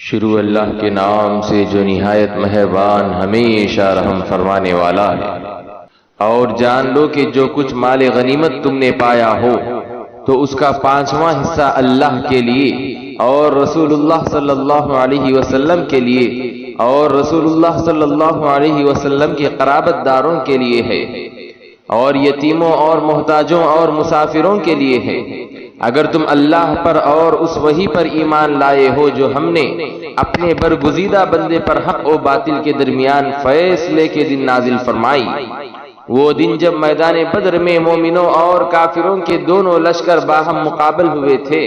شروع اللہ کے نام سے جو نہایت مہربان ہمیشہ رحم فرمانے والا ہے۔ اور جان لو کہ جو کچھ مال غنیمت تم نے پایا ہو تو اس کا 5واں حصہ اللہ کے لیے اور رسول اللہ صلی اللہ علیہ وسلم کے لیے اور رسول اللہ صلی اللہ علیہ وسلم کے قرابت داروں کے لیے ہے، اور یتیموں اور محتاجوں اور مسافروں کے لیے ہے۔ اگر تم اللہ پر اور اس وحی پر ایمان لائے ہو جو ہم نے اپنے برگزیدہ بندے پر حق و باطل کے درمیان فیصلے کے دن نازل فرمائی، وہ دن جب میدان بدر میں مومنوں اور کافروں کے دونوں لشکر باہم مقابل ہوئے تھے،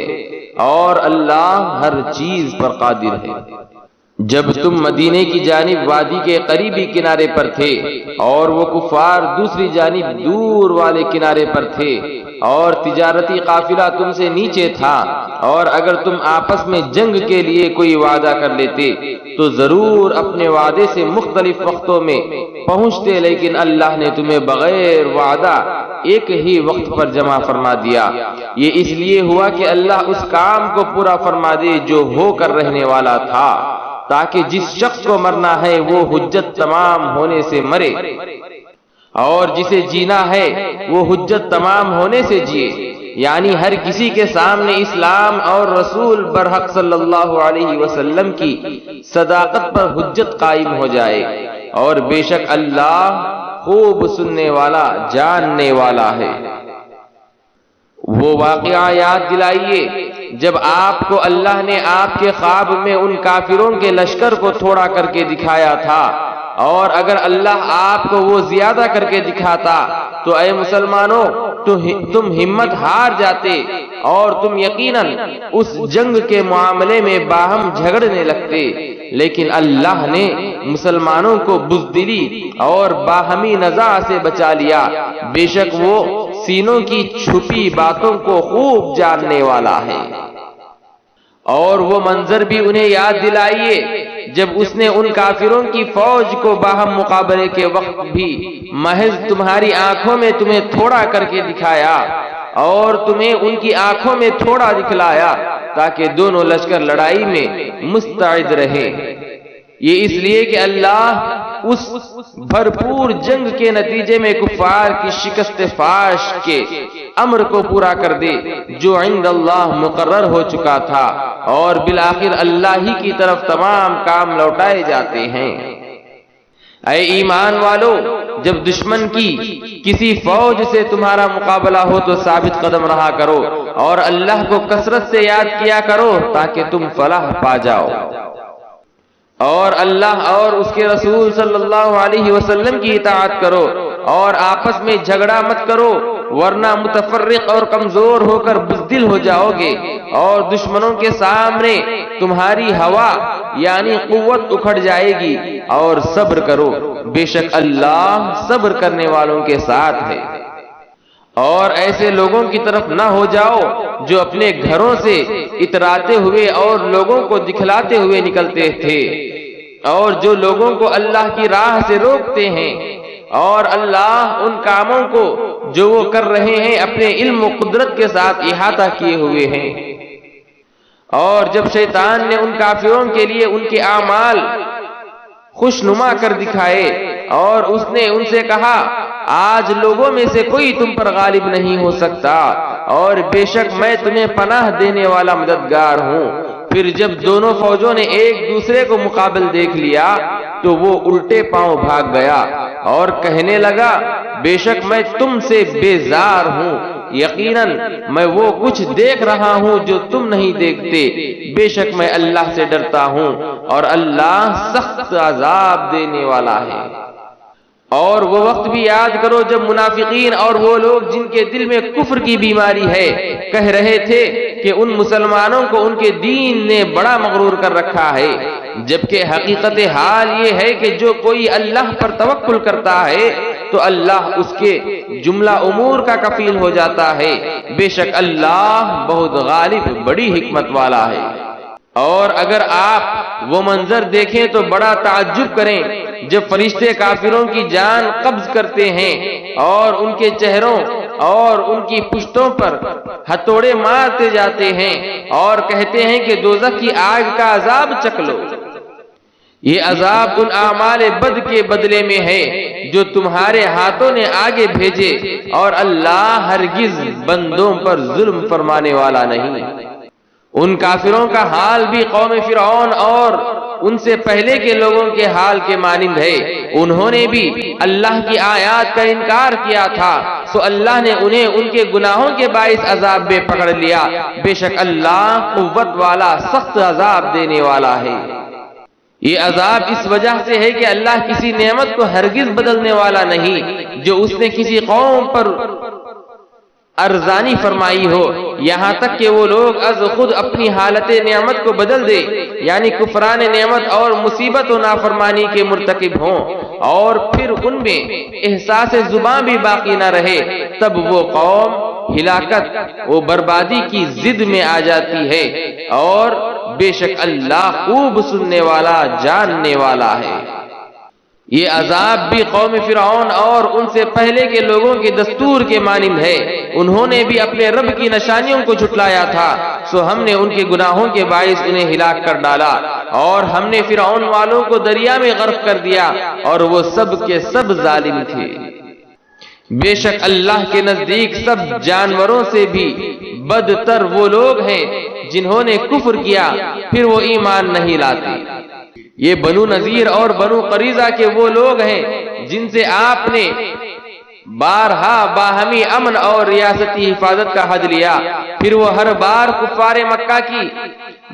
اور اللہ ہر چیز پر قادر ہے۔ جب تم مدینے کی جانب وادی کے قریبی کنارے پر تھے اور وہ کفار دوسری جانب دور والے کنارے پر تھے، اور تجارتی قافلہ تم سے نیچے تھا، اور اگر تم آپس میں جنگ کے لیے کوئی وعدہ کر لیتے تو ضرور اپنے وعدے سے مختلف وقتوں میں پہنچتے، لیکن اللہ نے تمہیں بغیر وعدہ ایک ہی وقت پر جمع فرما دیا۔ یہ اس لیے ہوا کہ اللہ اس کام کو پورا فرما دے جو ہو کر رہنے والا تھا، تاکہ جس شخص کو مرنا ہے وہ حجت تمام ہونے سے مرے، اور جسے جینا ہے وہ حجت تمام ہونے سے جیے، یعنی ہر کسی کے سامنے اسلام اور رسول برحق صلی اللہ علیہ وسلم کی صداقت پر حجت قائم ہو جائے۔ اور بے شک اللہ خوب سننے والا جاننے والا ہے۔ وہ واقعہ یاد دلائیے جب آپ کو اللہ نے آپ کے خواب میں ان کافروں کے لشکر کو تھوڑا کر کے دکھایا تھا، اور اگر اللہ آپ کو وہ زیادہ کر کے دکھاتا تو اے مسلمانوں تم ہمت ہار جاتے اور تم یقیناً اس جنگ کے معاملے میں باہم جھگڑنے لگتے، لیکن اللہ نے مسلمانوں کو بزدلی اور باہمی نزاع سے بچا لیا، بے شک وہ سینوں کی چھپی باتوں کو خوب جاننے والا ہے۔ اور وہ منظر بھی انہیں یاد دلائیے جب اس نے ان کافروں کی فوج کو باہم مقابلے کے وقت بھی محض تمہاری آنکھوں میں تمہیں تھوڑا کر کے دکھایا، اور تمہیں ان کی آنکھوں میں تھوڑا دکھلایا تاکہ دونوں لشکر لڑائی میں مستعد رہے۔ یہ اس لیے کہ اللہ اس بھرپور جنگ کے نتیجے میں کفار کی شکست فاش کے امر کو پورا کر دے جو عند اللہ مقرر ہو چکا تھا، اور بالآخر اللہ ہی کی طرف تمام کام لوٹائے جاتے ہیں۔ اے ایمان والو، جب دشمن کی کسی فوج سے تمہارا مقابلہ ہو تو ثابت قدم رہا کرو، اور اللہ کو کثرت سے یاد کیا کرو تاکہ تم فلاح پا جاؤ، اور اللہ اور اس کے رسول صلی اللہ علیہ وسلم کی اطاعت کرو، اور آپس میں جھگڑا مت کرو، ورنہ متفرق اور کمزور ہو کر بزدل ہو جاؤ گے، اور دشمنوں کے سامنے تمہاری ہوا یعنی قوت اکھڑ جائے گی۔ اور صبر کرو، بے شک اللہ صبر کرنے والوں کے ساتھ ہے۔ اور ایسے لوگوں کی طرف نہ ہو جاؤ جو اپنے گھروں سے اتراتے ہوئے اور لوگوں کو دکھلاتے ہوئے نکلتے تھے، اور جو لوگوں کو اللہ کی راہ سے روکتے ہیں، اور اللہ ان کاموں کو جو وہ کر رہے ہیں اپنے علم و قدرت کے ساتھ احاطہ کیے ہوئے ہیں۔ اور جب شیطان نے ان کافروں کے لیے ان کے اعمال خوشنما کر دکھائے اور اس نے ان سے کہا آج لوگوں میں سے کوئی تم پر غالب نہیں ہو سکتا، اور بے شک میں تمہیں پناہ دینے والا مددگار ہوں، پھر جب دونوں فوجوں نے ایک دوسرے کو مقابل دیکھ لیا تو وہ الٹے پاؤں بھاگ گیا اور کہنے لگا بے شک میں تم سے بیزار ہوں، یقیناً میں وہ کچھ دیکھ رہا ہوں جو تم نہیں دیکھتے، بے شک میں اللہ سے ڈرتا ہوں اور اللہ سخت عذاب دینے والا ہے۔ اور وہ وقت بھی یاد کرو جب منافقین اور وہ لوگ جن کے دل میں کفر کی بیماری ہے کہہ رہے تھے کہ ان مسلمانوں کو ان کے دین نے بڑا مغرور کر رکھا ہے، جبکہ حقیقت حال یہ ہے کہ جو کوئی اللہ پر توکل کرتا ہے تو اللہ اس کے جملہ امور کا کفیل ہو جاتا ہے، بے شک اللہ بہت غالب بڑی حکمت والا ہے۔ اور اگر آپ وہ منظر دیکھیں تو بڑا تعجب کریں جب فرشتے کافروں کی جان قبض کرتے ہیں اور ان کے چہروں اور ان کی پشتوں پر ہتھوڑے مارتے جاتے ہیں اور کہتے ہیں کہ دوزخ کی آگ کا عذاب چکھ لو۔ یہ عذاب ان اعمال بد کے بدلے میں ہے جو تمہارے ہاتھوں نے آگے بھیجے، اور اللہ ہرگز بندوں پر ظلم فرمانے والا نہیں۔ ان کافروں کا حال بھی قوم فرعون اور ان سے پہلے کے لوگوں کے حال کے مانند ہے۔ انہوں نے بھی اللہ کی آیات کا انکار کیا تھا، سو اللہ نے انہیں ان کے گناہوں کے باعث عذاب میں پکڑ لیا۔ بے شک اللہ قوت والا، سخت عذاب دینے والا ہے۔ یہ عذاب اس وجہ سے ہے کہ اللہ کسی نعمت کو ہرگز بدلنے والا نہیں جو اس نے کسی قوم پر ارزانی فرمائی ہو، یہاں تک کہ وہ لوگ از خود اپنی حالت نعمت کو بدل دے، یعنی کفران نعمت اور مصیبت و نافرمانی کے مرتکب ہوں، اور پھر ان میں احساس زباں بھی باقی نہ رہے، تب وہ قوم ہلاکت و بربادی کی ضد میں آ جاتی ہے۔ اور بے شک اللہ خوب سننے والا، جاننے والا ہے۔ یہ عذاب بھی قوم فرعون اور ان سے پہلے کے لوگوں کے دستور کے مانند ہے۔ انہوں نے بھی اپنے رب کی نشانیوں کو جھٹلایا تھا، سو ہم نے ان کے گناہوں کے باعث انہیں ہلاک کر ڈالا، اور ہم نے فرعون والوں کو دریا میں غرق کر دیا، اور وہ سب کے سب ظالم تھے۔ بے شک اللہ کے نزدیک سب جانوروں سے بھی بدتر وہ لوگ ہیں جنہوں نے کفر کیا پھر وہ ایمان نہیں لاتے۔ یہ بنو نذیر اور بنو قریظہ کے وہ لوگ ہیں جن سے آپ نے بارہا باہمی امن اور ریاستی حفاظت کا حد لیا، پھر وہ ہر بار کفار مکہ کی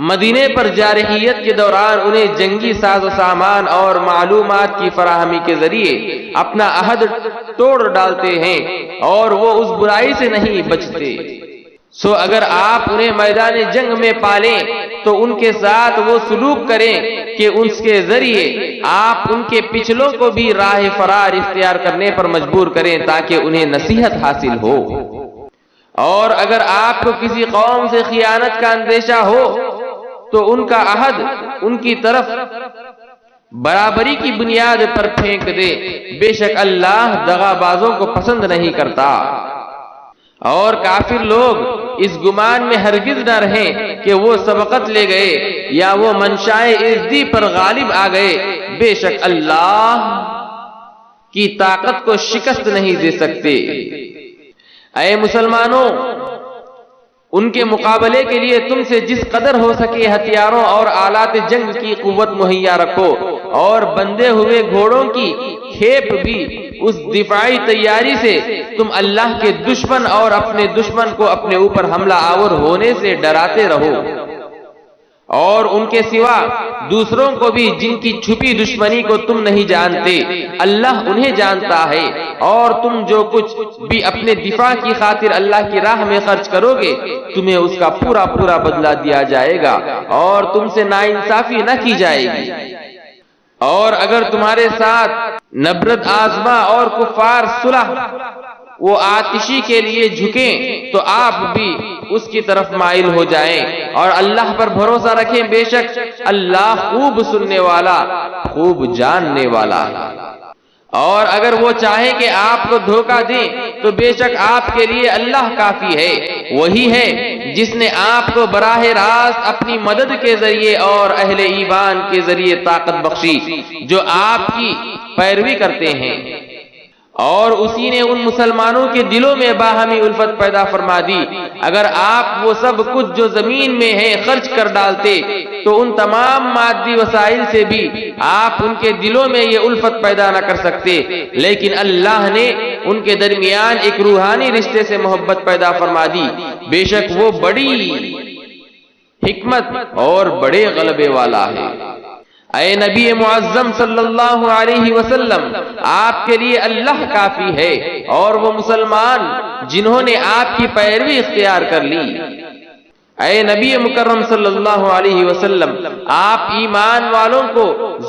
مدینے پر جارحیت کے دوران انہیں جنگی ساز و سامان اور معلومات کی فراہمی کے ذریعے اپنا عہد توڑ ڈالتے ہیں، اور وہ اس برائی سے نہیں بچتے۔ سو اگر آپ انہیں میدان جنگ میں پالیں تو ان کے ساتھ وہ سلوک کریں کہ اس کے ذریعے آپ ان کے پچھلوں کو بھی راہ فرار اختیار کرنے پر مجبور کریں تاکہ انہیں نصیحت حاصل ہو۔ اور اگر آپ کو کسی قوم سے خیانت کا اندیشہ ہو تو ان کا عہد ان کی طرف برابری کی بنیاد پر پھینک دے، بے شک اللہ دغا بازوں کو پسند نہیں کرتا۔ اور کافر لوگ اس گمان میں ہرگز نہ رہیں کہ وہ سبقت لے گئے یا وہ منشائے عزتی پر غالب آ گئے، بے شک اللہ کی طاقت کو شکست نہیں دے سکتے۔ اے مسلمانوں، ان کے مقابلے کے لیے تم سے جس قدر ہو سکے ہتھیاروں اور آلات جنگ کی قوت مہیا رکھو، اور بندھے ہوئے گھوڑوں کی کھیپ بھی اس دفاعی تیاری سے تم اللہ کے دشمن اور اپنے دشمن کو اپنے اوپر حملہ آور ہونے سے ڈراتے رہو، اور ان کے سوا دوسروں کو بھی جن کی چھپی دشمنی کو تم نہیں جانتے، اللہ انہیں جانتا ہے، اور تم جو کچھ بھی اپنے دفاع کی خاطر اللہ کی راہ میں خرچ کرو گے تمہیں اس کا پورا پورا بدلہ دیا جائے گا، اور تم سے ناانصافی نہ کی جائے گی۔ اور اگر تمہارے ساتھ نبرد آزما اور کفار صلح وہ آتشی کے لیے جھکیں تو آپ بھی اس کی طرف مائل ہو جائیں، اور اللہ پر بھروسہ رکھیں، بے شک اللہ خوب سننے والا، خوب جاننے والا ہے۔ اور اگر وہ چاہیں کہ آپ کو دھوکہ دیں تو بے شک آپ کے لیے اللہ کافی ہے، وہی ہے جس نے آپ کو براہ راست اپنی مدد کے ذریعے اور اہل ایمان کے ذریعے طاقت بخشی جو آپ کی پیروی کرتے ہیں، اور اسی نے ان مسلمانوں کے دلوں میں باہمی الفت پیدا فرما دی۔ اگر آپ وہ سب کچھ جو زمین میں ہے خرچ کر ڈالتے تو ان تمام مادی وسائل سے بھی آپ ان کے دلوں میں یہ الفت پیدا نہ کر سکتے، لیکن اللہ نے ان کے درمیان ایک روحانی رشتے سے محبت پیدا فرما دی، بے شک وہ بڑی حکمت اور بڑے غلبے والا ہے۔ اے نبی معظم صلی اللہ علیہ وسلم، آپ کے لیے اللہ کافی ہے، اور وہ مسلمان جنہوں نے آپ کی پیروی اختیار کر لی۔ اے نبی مکرم صلی اللہ علیہ وسلم، آپ ایمان والوں کو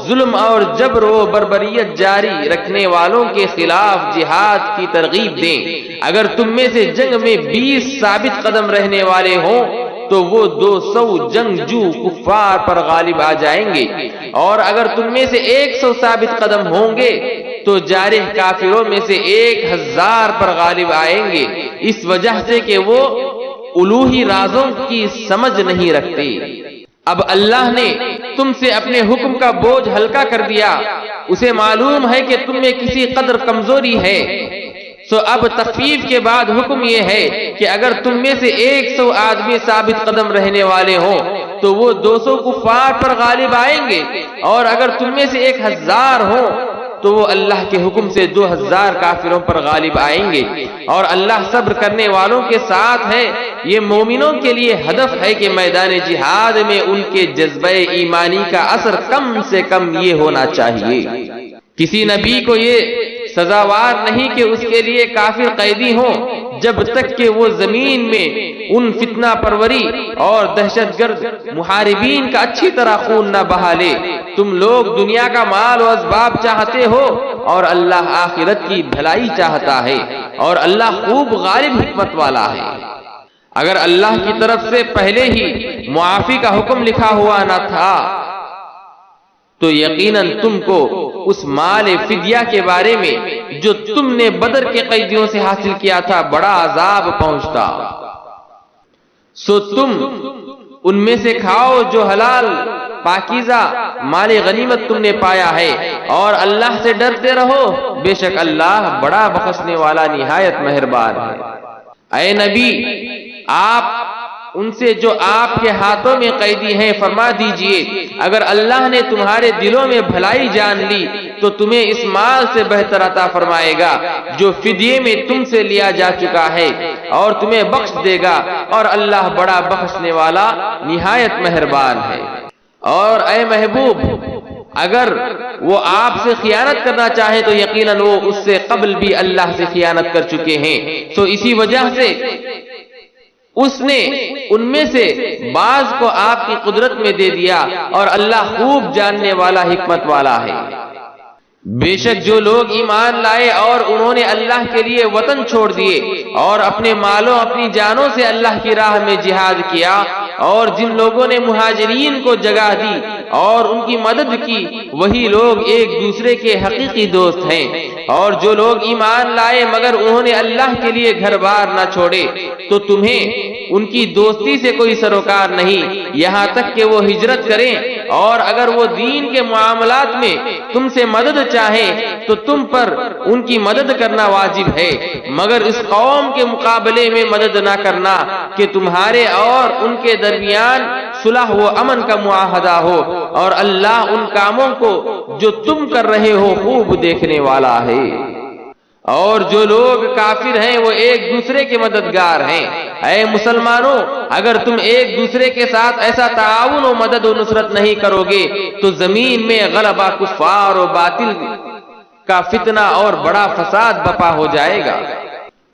ظلم اور جبر و بربریت جاری رکھنے والوں کے خلاف جہاد کی ترغیب دیں۔ اگر تم میں سے جنگ میں 20 ثابت قدم رہنے والے ہوں تو وہ 200 جنگجو کفار پر غالب آ جائیں گے، اور اگر تم میں سے 100 ثابت قدم ہوں گے تو جارح کافروں میں سے 1000 پر غالب آئیں گے، اس وجہ سے کہ وہ الوہی رازوں کی سمجھ نہیں رکھتے۔ اب اللہ نے تم سے اپنے حکم کا بوجھ ہلکا کر دیا، اسے معلوم ہے کہ تم میں کسی قدر کمزوری ہے، سو اب تخفیف کے بعد حکم یہ ہے کہ اگر تم میں سے 100 آدمی ثابت قدم رہنے والے ہوں تو وہ 200 کفار پر غالب آئیں گے، اور اگر تم میں سے 1000 ہوں تو وہ اللہ کے حکم سے 2000 کافروں پر غالب آئیں گے، اور اللہ صبر کرنے والوں کے ساتھ ہے۔ یہ مومنوں کے لیے ہدف ہے کہ میدان جہاد میں ان کے جذبہ ایمانی کا اثر کم سے کم یہ ہونا چاہیے۔ کسی نبی کو یہ سزاوار نہیں کہ اس کے لیے کافر قیدی ہوں جب تک کہ وہ زمین میں ان فتنہ پروری اور دہشت گرد محاربین کا اچھی طرح خون نہ بہا لے۔ تم لوگ دنیا کا مال و اسباب چاہتے ہو اور اللہ آخرت کی بھلائی چاہتا ہے، اور اللہ خوب غالب حکمت والا ہے۔ اگر اللہ کی طرف سے پہلے ہی معافی کا حکم لکھا ہوا نہ تھا تو یقیناً تم کو اس مال فدیہ کے بارے میں جو تم نے بدر کے قیدیوں سے حاصل کیا تھا بڑا عذاب پہنچتا، سو تم ان میں سے کھاؤ جو حلال پاکیزہ مال غنیمت تم نے پایا ہے، اور اللہ سے ڈرتے رہو، بے شک اللہ بڑا بخشنے والا نہایت مہربان ہے۔ اے نبی، آپ ان سے جو آپ کے ہاتھوں میں قیدی ہیں فرما دیجئے اگر اللہ نے تمہارے دلوں میں بھلائی جان لی تو تمہیں اس مال سے بہتر عطا فرمائے گا جو فدیے میں تم سے لیا جا چکا ہے، اور تمہیں بخش دے گا، اور اللہ بڑا بخشنے والا نہایت مہربان ہے۔ اور اے محبوب، اگر وہ آپ سے خیانت کرنا چاہے تو یقیناً وہ اس سے قبل بھی اللہ سے خیانت کر چکے ہیں، تو اسی وجہ سے اس نے ان میں سے بعض کو آپ کی قدرت میں دے دیا، اور اللہ خوب جاننے والا حکمت والا ہے۔ بے شک جو لوگ ایمان لائے اور انہوں نے اللہ کے لیے وطن چھوڑ دیے اور اپنے مالوں اپنی جانوں سے اللہ کی راہ میں جہاد کیا، اور جن لوگوں نے مہاجرین کو جگہ دی اور ان کی مدد کی، وہی لوگ ایک دوسرے کے حقیقی دوست ہیں۔ اور جو لوگ ایمان لائے مگر انہوں نے اللہ کے لیے گھر بار نہ چھوڑے تو تمہیں ان کی دوستی سے کوئی سروکار نہیں یہاں تک کہ وہ ہجرت کریں، اور اگر وہ دین کے معاملات میں تم سے مدد چاہیں تو تم پر ان کی مدد کرنا واجب ہے، مگر اس قوم کے مقابلے میں مدد نہ کرنا کہ تمہارے اور ان کے درمیان صلح و امن کا معاہدہ ہو، اور اللہ ان کاموں کو جو تم کر رہے ہو خوب دیکھنے والا ہے۔ اور جو لوگ کافر ہیں وہ ایک دوسرے کے مددگار ہیں۔ اے مسلمانوں، اگر تم ایک دوسرے کے ساتھ ایسا تعاون و مدد و نصرت نہیں کرو گے تو زمین میں غلبہ کفار و باطل کا فتنہ اور بڑا فساد بپا ہو جائے گا۔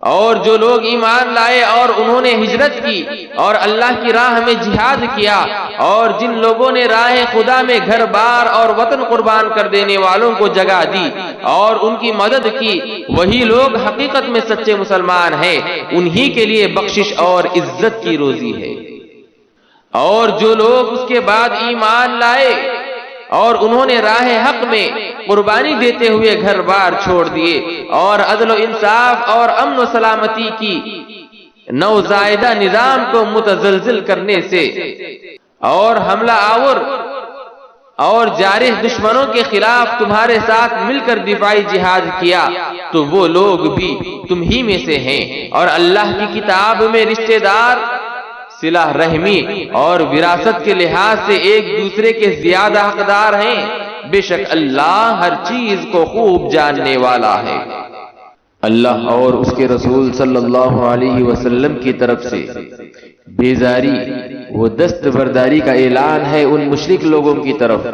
اور جو لوگ ایمان لائے اور انہوں نے ہجرت کی اور اللہ کی راہ میں جہاد کیا، اور جن لوگوں نے راہ خدا میں گھر بار اور وطن قربان کر دینے والوں کو جگہ دی اور ان کی مدد کی، وہی لوگ حقیقت میں سچے مسلمان ہیں، انہی کے لیے بخشش اور عزت کی روزی ہے۔ اور جو لوگ اس کے بعد ایمان لائے اور انہوں نے راہ حق میں قربانی دیتے ہوئے گھر بار چھوڑ دیے اور عدل و انصاف اور امن و سلامتی کی نوزائیدہ نظام کو متزلزل کرنے سے اور حملہ آور اور جارح دشمنوں کے خلاف تمہارے ساتھ مل کر دفاعی جہاد کیا تو وہ لوگ بھی تم ہی میں سے ہیں، اور اللہ کی کتاب میں رشتہ دار صلہ رحمی اور وراثت کے لحاظ سے ایک دوسرے کے زیادہ حقدار ہیں۔ بے شک اللہ ہر چیز کو خوب جاننے والا ہے۔ اللہ اور اس کے رسول صلی اللہ علیہ وسلم کی طرف سے بیزاری و دستبرداری کا اعلان ہے ان مشرک لوگوں کی طرف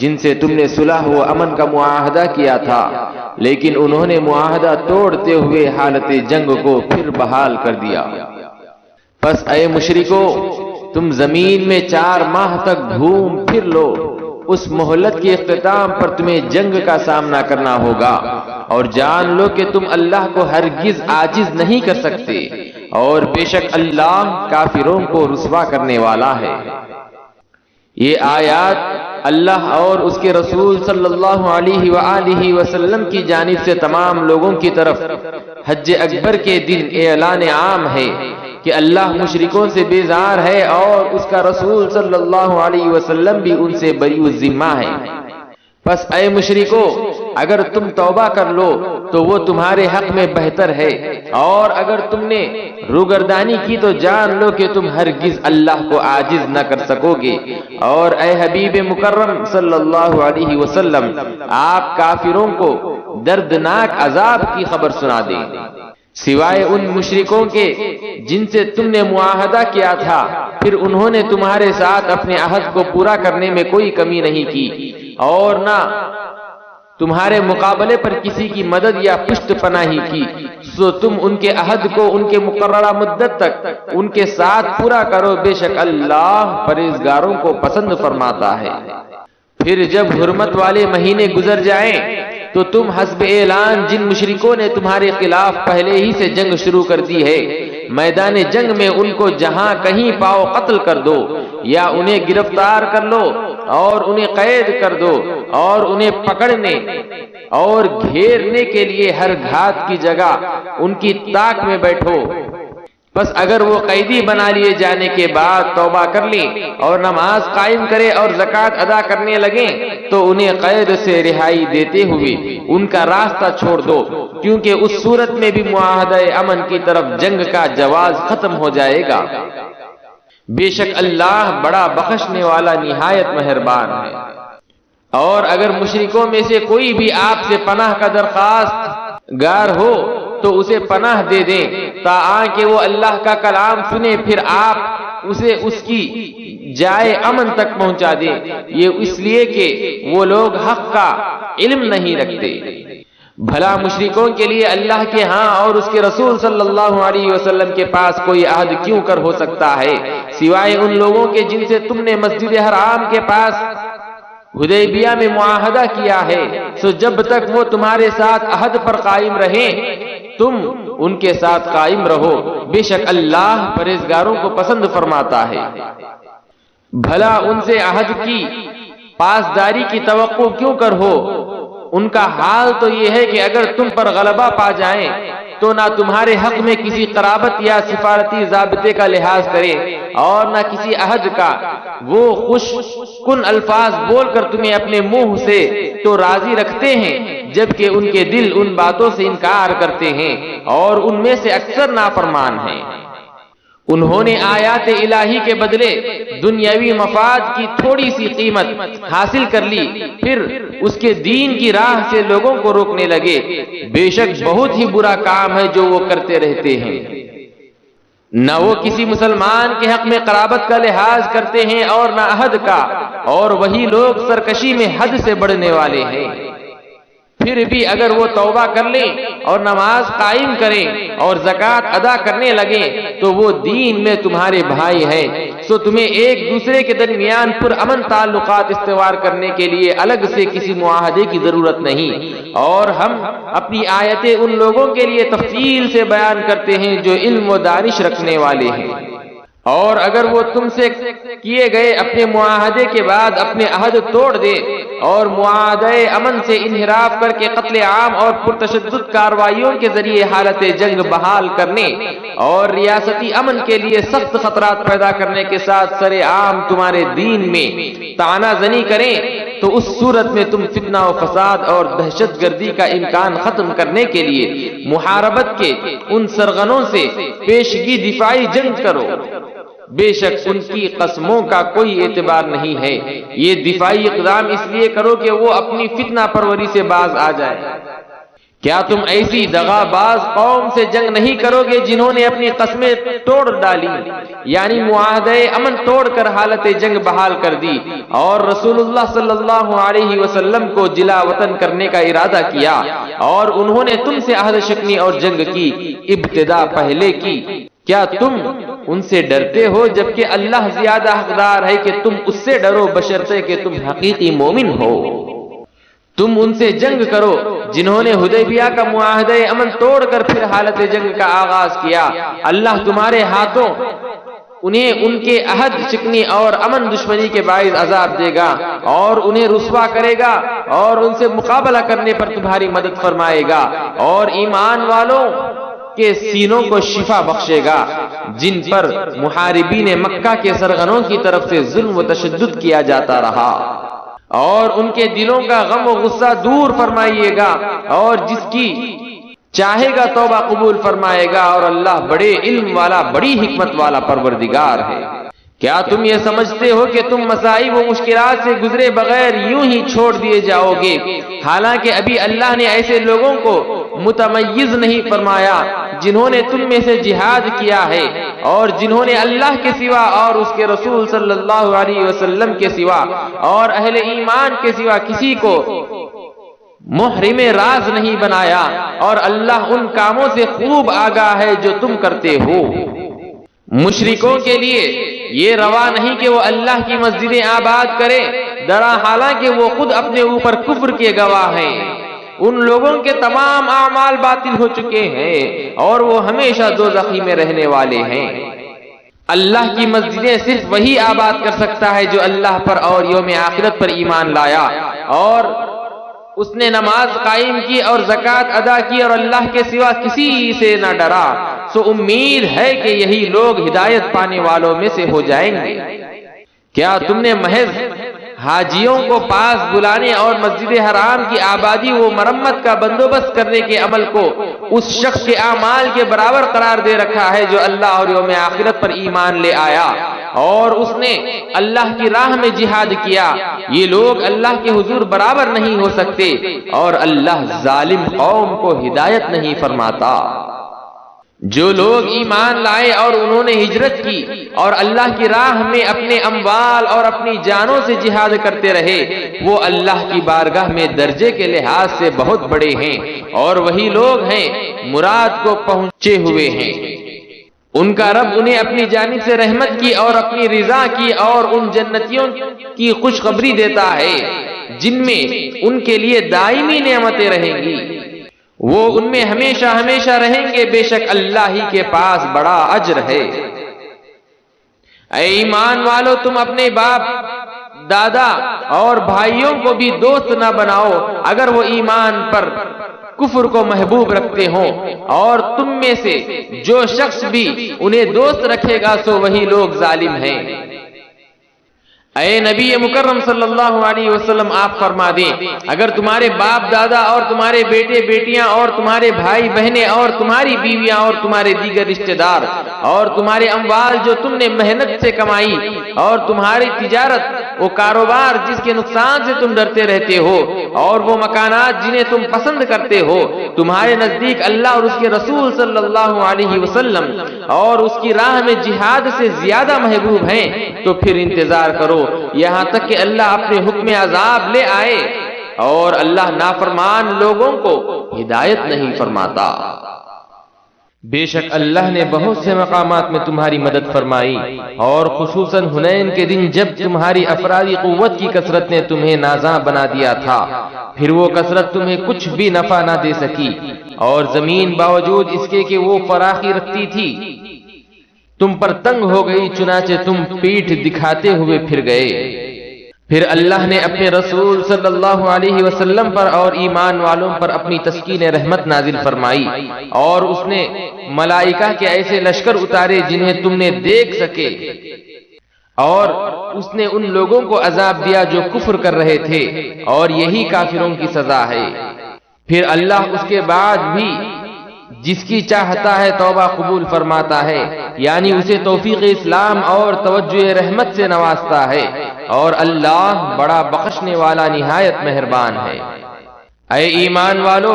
جن سے تم نے صلح و امن کا معاہدہ کیا تھا، لیکن انہوں نے معاہدہ توڑتے ہوئے حالت جنگ کو پھر بحال کر دیا۔ پس اے مشرکو، تم زمین میں 4 ماہ تک گھوم پھر لو، اس مہلت کے اختتام پر تمہیں جنگ کا سامنا کرنا ہوگا، اور جان لو کہ تم اللہ کو ہرگز عاجز نہیں کر سکتے، اور بے شک اللہ کافروں کو رسوا کرنے والا ہے۔ یہ آیات اللہ اور اس کے رسول صلی اللہ علیہ وآلہ وسلم کی جانب سے تمام لوگوں کی طرف حج اکبر کے دن اعلان عام ہے کہ اللہ مشرکوں سے بیزار ہے اور اس کا رسول صلی اللہ علیہ وسلم بھی ان سے بری الذمہ ہے۔ پس اے مشرکو، اگر تم توبہ کر لو تو وہ تمہارے حق میں بہتر ہے، اور اگر تم نے روگردانی کی تو جان لو کہ تم ہرگز اللہ کو عاجز نہ کر سکو گے۔ اور اے حبیب مکرم صلی اللہ علیہ وسلم، آپ کافروں کو دردناک عذاب کی خبر سنا دیں، سوائے ان مشرکوں کے جن سے تم نے معاہدہ کیا تھا، پھر انہوں نے تمہارے ساتھ اپنے عہد کو پورا کرنے میں کوئی کمی نہیں کی، اور نہ تمہارے مقابلے پر کسی کی مدد یا پشت پناہی کی، سو تم ان کے عہد کو ان کے مقررہ مدت تک ان کے ساتھ پورا کرو، بے شک اللہ پرہیزگاروں کو پسند فرماتا ہے۔ پھر جب حرمت والے مہینے گزر جائیں تو تم حسب اعلان جن مشرکوں نے تمہارے خلاف پہلے ہی سے جنگ شروع کر دی ہے، میدان جنگ میں ان کو جہاں کہیں پاؤ قتل کر دو، یا انہیں گرفتار کر لو اور انہیں قید کر دو، اور انہیں پکڑنے اور گھیرنے کے لیے ہر گھات کی جگہ ان کی طاق میں بیٹھو۔ بس اگر وہ قیدی بنا لیے جانے کے بعد توبہ کر لیں اور نماز قائم کرے اور زکوٰۃ ادا کرنے لگیں تو انہیں قید سے رہائی دیتے ہوئے ان کا راستہ چھوڑ دو، کیونکہ اس صورت میں بھی معاہدہ امن کی طرف جنگ کا جواز ختم ہو جائے گا۔ بے شک اللہ بڑا بخشنے والا نہایت مہربان ہے۔ اور اگر مشرکوں میں سے کوئی بھی آپ سے پناہ کا درخواست گار ہو تو اسے پناہ دے دیں، تاکہ وہ اللہ کا کلام سنے، پھر آپ اسے اس کی جائے امن تک پہنچا دیں، یہ اس لیے کہ وہ لوگ حق کا علم نہیں رکھتے۔ بھلا مشرکوں کے لیے اللہ کے ہاں اور اس کے رسول صلی اللہ علیہ وسلم کے پاس کوئی عہد کیوں کر ہو سکتا ہے، سوائے ان لوگوں کے جن سے تم نے مسجد حرام کے پاس حدیبیہ میں معاہدہ کیا ہے، سو جب تک وہ تمہارے ساتھ عہد پر قائم رہیں تم ان کے ساتھ قائم رہو، بے شک اللہ پرہیزگاروں کو پسند فرماتا ہے۔ بھلا ان سے عہد کی پاسداری کی توقع کیوں کر ہو؟ ان کا حال تو یہ ہے کہ اگر تم پر غلبہ پا جائیں تو نہ تمہارے حق میں کسی قرابت یا سفارتی ضابطے کا لحاظ کرے اور نہ کسی عہد کا، وہ خوش کن الفاظ بول کر تمہیں اپنے منہ سے تو راضی رکھتے ہیں، جبکہ ان کے دل ان باتوں سے انکار کرتے ہیں اور ان میں سے اکثر نافرمان ہیں۔ انہوں نے آیات الہی کے بدلے دنیاوی مفاد کی تھوڑی سی قیمت حاصل کر لی، پھر اس کے دین کی راہ سے لوگوں کو روکنے لگے، بے شک بہت ہی برا کام ہے جو وہ کرتے رہتے ہیں۔ نہ وہ کسی مسلمان کے حق میں قرابت کا لحاظ کرتے ہیں اور نہ عہد کا، اور وہی لوگ سرکشی میں حد سے بڑھنے والے ہیں۔ پھر بھی اگر وہ توبہ کر لیں اور نماز قائم کریں اور زکوٰۃ ادا کرنے لگیں تو وہ دین میں تمہارے بھائی ہیں، سو تمہیں ایک دوسرے کے درمیان پرامن تعلقات استوار کرنے کے لیے الگ سے کسی معاہدے کی ضرورت نہیں۔ اور ہم اپنی آیتیں ان لوگوں کے لیے تفصیل سے بیان کرتے ہیں جو علم و دانش رکھنے والے ہیں۔ اور اگر وہ تم سے کیے گئے اپنے معاہدے کے بعد اپنے عہد توڑ دے اور معاہدہ امن سے انحراف کر کے قتل عام اور پرتشدد کارروائیوں کے ذریعے حالت جنگ بحال کرنے اور ریاستی امن کے لیے سخت خطرات پیدا کرنے کے ساتھ سر عام تمہارے دین میں طعنہ زنی کریں تو اس صورت میں تم فتنہ و فساد اور دہشت گردی کا امکان ختم کرنے کے لیے محاربت کے ان سرغنوں سے پیشگی دفاعی جنگ کرو۔ بے شک ان کی قسموں کا کوئی اعتبار نہیں ہے، یہ دفاعی اقدام اس لیے کرو کہ وہ اپنی فتنہ پروری سے باز آ جائے۔ کیا تم ایسی دغا باز قوم سے جنگ نہیں کرو گے جنہوں نے اپنی قسمیں توڑ ڈالی، یعنی معاہدہ امن توڑ کر حالت جنگ بحال کر دی اور رسول اللہ صلی اللہ علیہ وسلم کو جلا وطن کرنے کا ارادہ کیا، اور انہوں نے تم سے عہد شکنی اور جنگ کی ابتدا پہلے کی؟ کیا تم ان سے ڈرتے ہو جبکہ اللہ زیادہ حقدار ہے کہ تم اس سے ڈرو، بشرطے کہ تم حقیقی مومن ہو۔ تم ان سے جنگ کرو جنہوں نے حدیبیہ کا معاہدہ امن توڑ کر پھر حالت جنگ کا آغاز کیا۔ اللہ تمہارے ہاتھوں انہیں ان کے عہد شکنی اور امن دشمنی کے باعث عذاب دے گا اور انہیں رسوا کرے گا اور ان سے مقابلہ کرنے پر تمہاری مدد فرمائے گا اور ایمان والوں کے سینوں کو شفا بخشے گا جن پر محاربین مکہ کے سرغنوں کی طرف سے ظلم و تشدد کیا جاتا رہا، اور ان کے دلوں کا غم و غصہ دور فرمائیے گا اور جس کی چاہے گا توبہ قبول فرمائے گا، اور اللہ بڑے علم والا بڑی حکمت والا پروردگار ہے۔ کیا تم یہ سمجھتے ہو کہ تم مصائب و مشکلات سے گزرے بغیر یوں ہی چھوڑ دیے جاؤ گے، حالانکہ ابھی اللہ نے ایسے لوگوں کو متمیز نہیں فرمایا جنہوں نے تم میں سے جہاد کیا ہے اور جنہوں نے اللہ کے سوا اور اس کے رسول صلی اللہ علیہ وسلم کے سوا اور اہل ایمان کے سوا کسی کو محرم راز نہیں بنایا، اور اللہ ان کاموں سے خوب آگاہ ہے جو تم کرتے ہو۔ مشرکوں کے لیے یہ روا نہیں کہ وہ اللہ کی مسجدیں آباد کرے، درا حالانکہ وہ خود اپنے اوپر کفر کے گواہ ہیں۔ ان لوگوں کے تمام اعمال باطل ہو چکے ہیں اور وہ ہمیشہ دوزخی میں رہنے والے ہیں۔ اللہ کی مسجدیں صرف وہی آباد کر سکتا ہے جو اللہ پر اور یوم آخرت پر ایمان لایا اور اس نے نماز قائم کی اور زکوٰۃ ادا کی اور اللہ کے سوا کسی سے نہ ڈرا، سو امید ہے کہ یہی لوگ ہدایت پانے والوں میں سے ہو جائیں گے۔ کیا تم نے محض حاجیوں کو پاس بلانے اور مسجد حرام کی آبادی و مرمت کا بندوبست کرنے کے عمل کو اس شخص کے اعمال کے برابر قرار دے رکھا ہے جو اللہ اور یوم آخرت پر ایمان لے آیا اور اس نے اللہ کی راہ میں جہاد کیا؟ یہ لوگ اللہ کے حضور برابر نہیں ہو سکتے اور اللہ ظالم قوم کو ہدایت نہیں فرماتا۔ جو لوگ ایمان لائے اور انہوں نے ہجرت کی اور اللہ کی راہ میں اپنے اموال اور اپنی جانوں سے جہاد کرتے رہے، وہ اللہ کی بارگاہ میں درجے کے لحاظ سے بہت بڑے ہیں، اور وہی لوگ ہیں مراد کو پہنچے ہوئے ہیں۔ ان کا رب انہیں اپنی جانب سے رحمت کی اور اپنی رضا کی اور ان جنتیوں کی خوشخبری دیتا ہے جن میں ان کے لیے دائمی نعمتیں رہیں گی، وہ ان میں ہمیشہ ہمیشہ رہیں گے، بے شک اللہ ہی کے پاس بڑا اجر ہے۔ اے ایمان والو، تم اپنے باپ دادا اور بھائیوں کو بھی دوست نہ بناؤ اگر وہ ایمان پر کفر کو محبوب رکھتے ہوں، اور تم میں سے جو شخص بھی انہیں دوست رکھے گا سو وہی لوگ ظالم ہیں۔ اے نبی مکرم صلی اللہ علیہ وسلم، آپ فرما دیں، اگر تمہارے باپ دادا اور تمہارے بیٹے بیٹیاں اور تمہارے بھائی بہنیں اور تمہاری بیویاں اور تمہارے دیگر رشتہ دار اور تمہارے اموال جو تم نے محنت سے کمائی اور تمہاری تجارت، وہ کاروبار جس کے نقصان سے تم ڈرتے رہتے ہو، اور وہ مکانات جنہیں تم پسند کرتے ہو تمہارے نزدیک اللہ اور اس کے رسول صلی اللہ علیہ وسلم اور اس کی راہ میں جہاد سے زیادہ محبوب ہیں، تو پھر انتظار کرو یہاں تک کہ اللہ اپنے حکم عذاب لے آئے، اور اللہ نافرمان لوگوں کو ہدایت نہیں فرماتا۔ بے شک اللہ نے بہت سے مقامات میں تمہاری مدد فرمائی، اور خصوصاً حنین کے دن جب تمہاری افرادی قوت کی کثرت نے تمہیں نازاں بنا دیا تھا، پھر وہ کثرت تمہیں کچھ بھی نفع نہ دے سکی، اور زمین باوجود اس کے کہ وہ فراخی رکھتی تھی تم پر تنگ ہو گئی، چنانچہ تم پیٹھ دکھاتے ہوئے پھر گئے۔ پھر اللہ نے اپنے رسول صلی اللہ علیہ وسلم پر اور ایمان والوں پر اپنی تسکین رحمت نازل فرمائی، اور اس نے ملائکہ کے ایسے لشکر اتارے جنہیں تم نے دیکھ سکے، اور اس نے ان لوگوں کو عذاب دیا جو کفر کر رہے تھے، اور یہی کافروں کی سزا ہے۔ پھر اللہ اس کے بعد بھی جس کی چاہتا ہے توبہ قبول فرماتا ہے، یعنی اسے توفیق اسلام اور توجہ رحمت سے نوازتا ہے، اور اللہ بڑا بخشنے والا نہایت مہربان ہے۔ اے ایمان والو،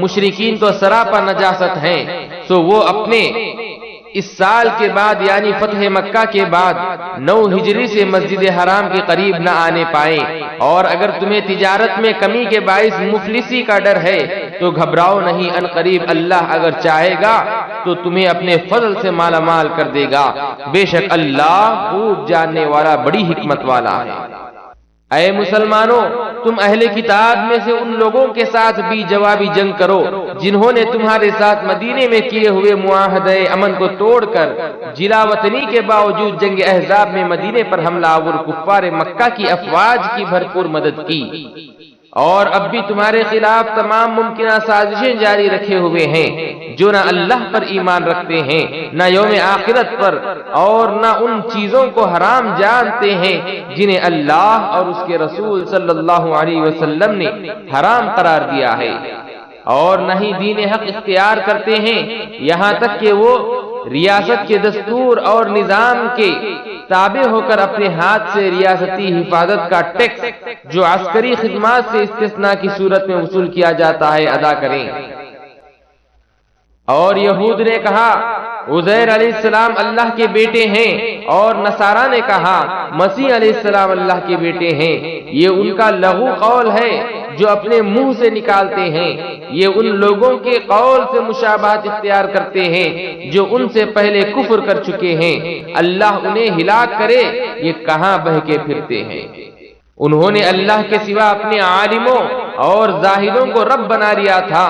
مشرکین تو سراپا نجاست ہیں، سو وہ اپنے اس سال کے بعد یعنی فتح مکہ کے بعد 9 ہجری سے مسجد حرام کے قریب نہ آنے پائیں، اور اگر تمہیں تجارت میں کمی کے باعث مفلسی کا ڈر ہے تو گھبراؤ نہیں، ان قریب اللہ اگر چاہے گا تو تمہیں اپنے فضل سے مالا مال کر دے گا، بے شک اللہ خوب جاننے والا بڑی حکمت والا ہے۔ اے مسلمانوں، تم اہل کتاب میں سے ان لوگوں کے ساتھ بھی جوابی جنگ کرو جنہوں نے تمہارے ساتھ مدینے میں کیے ہوئے معاہدہ امن کو توڑ کر جلا وطنی کے باوجود جنگ احزاب میں مدینے پر حملہ آور کفار مکہ کی افواج کی بھرپور مدد کی، اور اب بھی تمہارے خلاف تمام ممکنہ سازشیں جاری رکھے ہوئے ہیں جو نہ اللہ پر ایمان رکھتے ہیں نہ یوم آخرت پر، اور نہ ان چیزوں کو حرام جانتے ہیں جنہیں اللہ اور اس کے رسول صلی اللہ علیہ وسلم نے حرام قرار دیا ہے، اور نہ ہی دین حق اختیار کرتے ہیں یہاں تک کہ وہ ریاست کے دستور اور نظام کے تابع ہو کر اپنے ہاتھ سے ریاستی حفاظت کا ٹیکس جو عسکری خدمات سے استثناء کی صورت میں وصول کیا جاتا ہے ادا کریں۔ اور یہود نے کہا عزیر علیہ السلام اللہ کے بیٹے ہیں، اور نصارہ نے کہا مسیح علیہ السلام اللہ کے بیٹے ہیں۔ یہ ان کا لغو قول ہے جو اپنے منہ سے نکالتے ہیں، یہ ان لوگوں کے قول سے مشابہت اختیار کرتے ہیں جو ان سے پہلے کفر کر چکے ہیں، اللہ انہیں ہلاک کرے، یہ کہاں بہکے پھرتے ہیں۔ انہوں نے اللہ کے سوا اپنے عالموں اور زاہدوں کو رب بنا لیا تھا،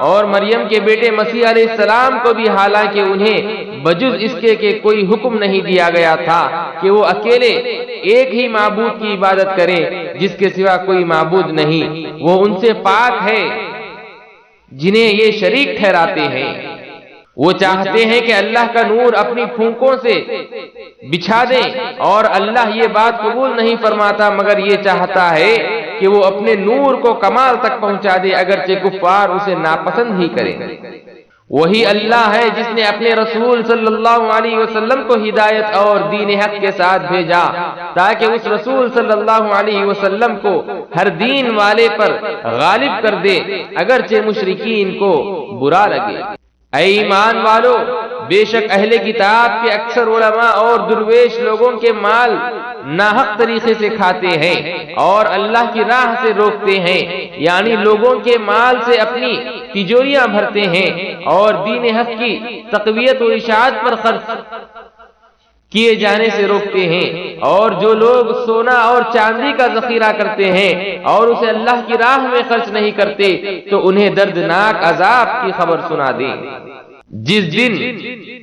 اور مریم کے بیٹے مسیح علیہ السلام کو بھی، حالانکہ انہیں بجز اس کے کہ کوئی حکم نہیں دیا گیا تھا کہ وہ اکیلے ایک ہی معبود کی عبادت کریں جس کے سوا کوئی معبود نہیں، وہ ان سے پاک ہے جنہیں یہ شریک ٹھہراتے ہیں۔ وہ چاہتے ہیں کہ اللہ کا نور اپنی پھونکوں سے بچھا دیں، اور اللہ یہ بات قبول نہیں فرماتا مگر یہ چاہتا ہے کہ وہ اپنے نور کو کمال تک پہنچا دے، اگرچہ کفار اسے ناپسند ہی کریں۔ وہی اللہ ہے جس نے اپنے رسول صلی اللہ علیہ وسلم کو ہدایت اور دین حق کے ساتھ بھیجا تاکہ اس رسول صلی اللہ علیہ وسلم کو ہر دین والے پر غالب کر دے، اگرچہ مشرکین کو برا لگے۔ اے ایمان والو، بے شک اہل کتاب کے اکثر علماء اور درویش لوگوں کے مال ناحق طریقے سے کھاتے ہیں اور اللہ کی راہ سے روکتے ہیں، یعنی لوگوں کے مال سے اپنی تجوریاں بھرتے ہیں اور دین حق کی تقویت و اشاعت پر خرچ کیے جانے سے روکتے ہیں۔ اور جو لوگ سونا اور چاندی کا ذخیرہ کرتے ہیں اور اسے اللہ کی راہ میں خرچ نہیں کرتے تو انہیں دردناک عذاب کی خبر سنا دیں۔ جس دن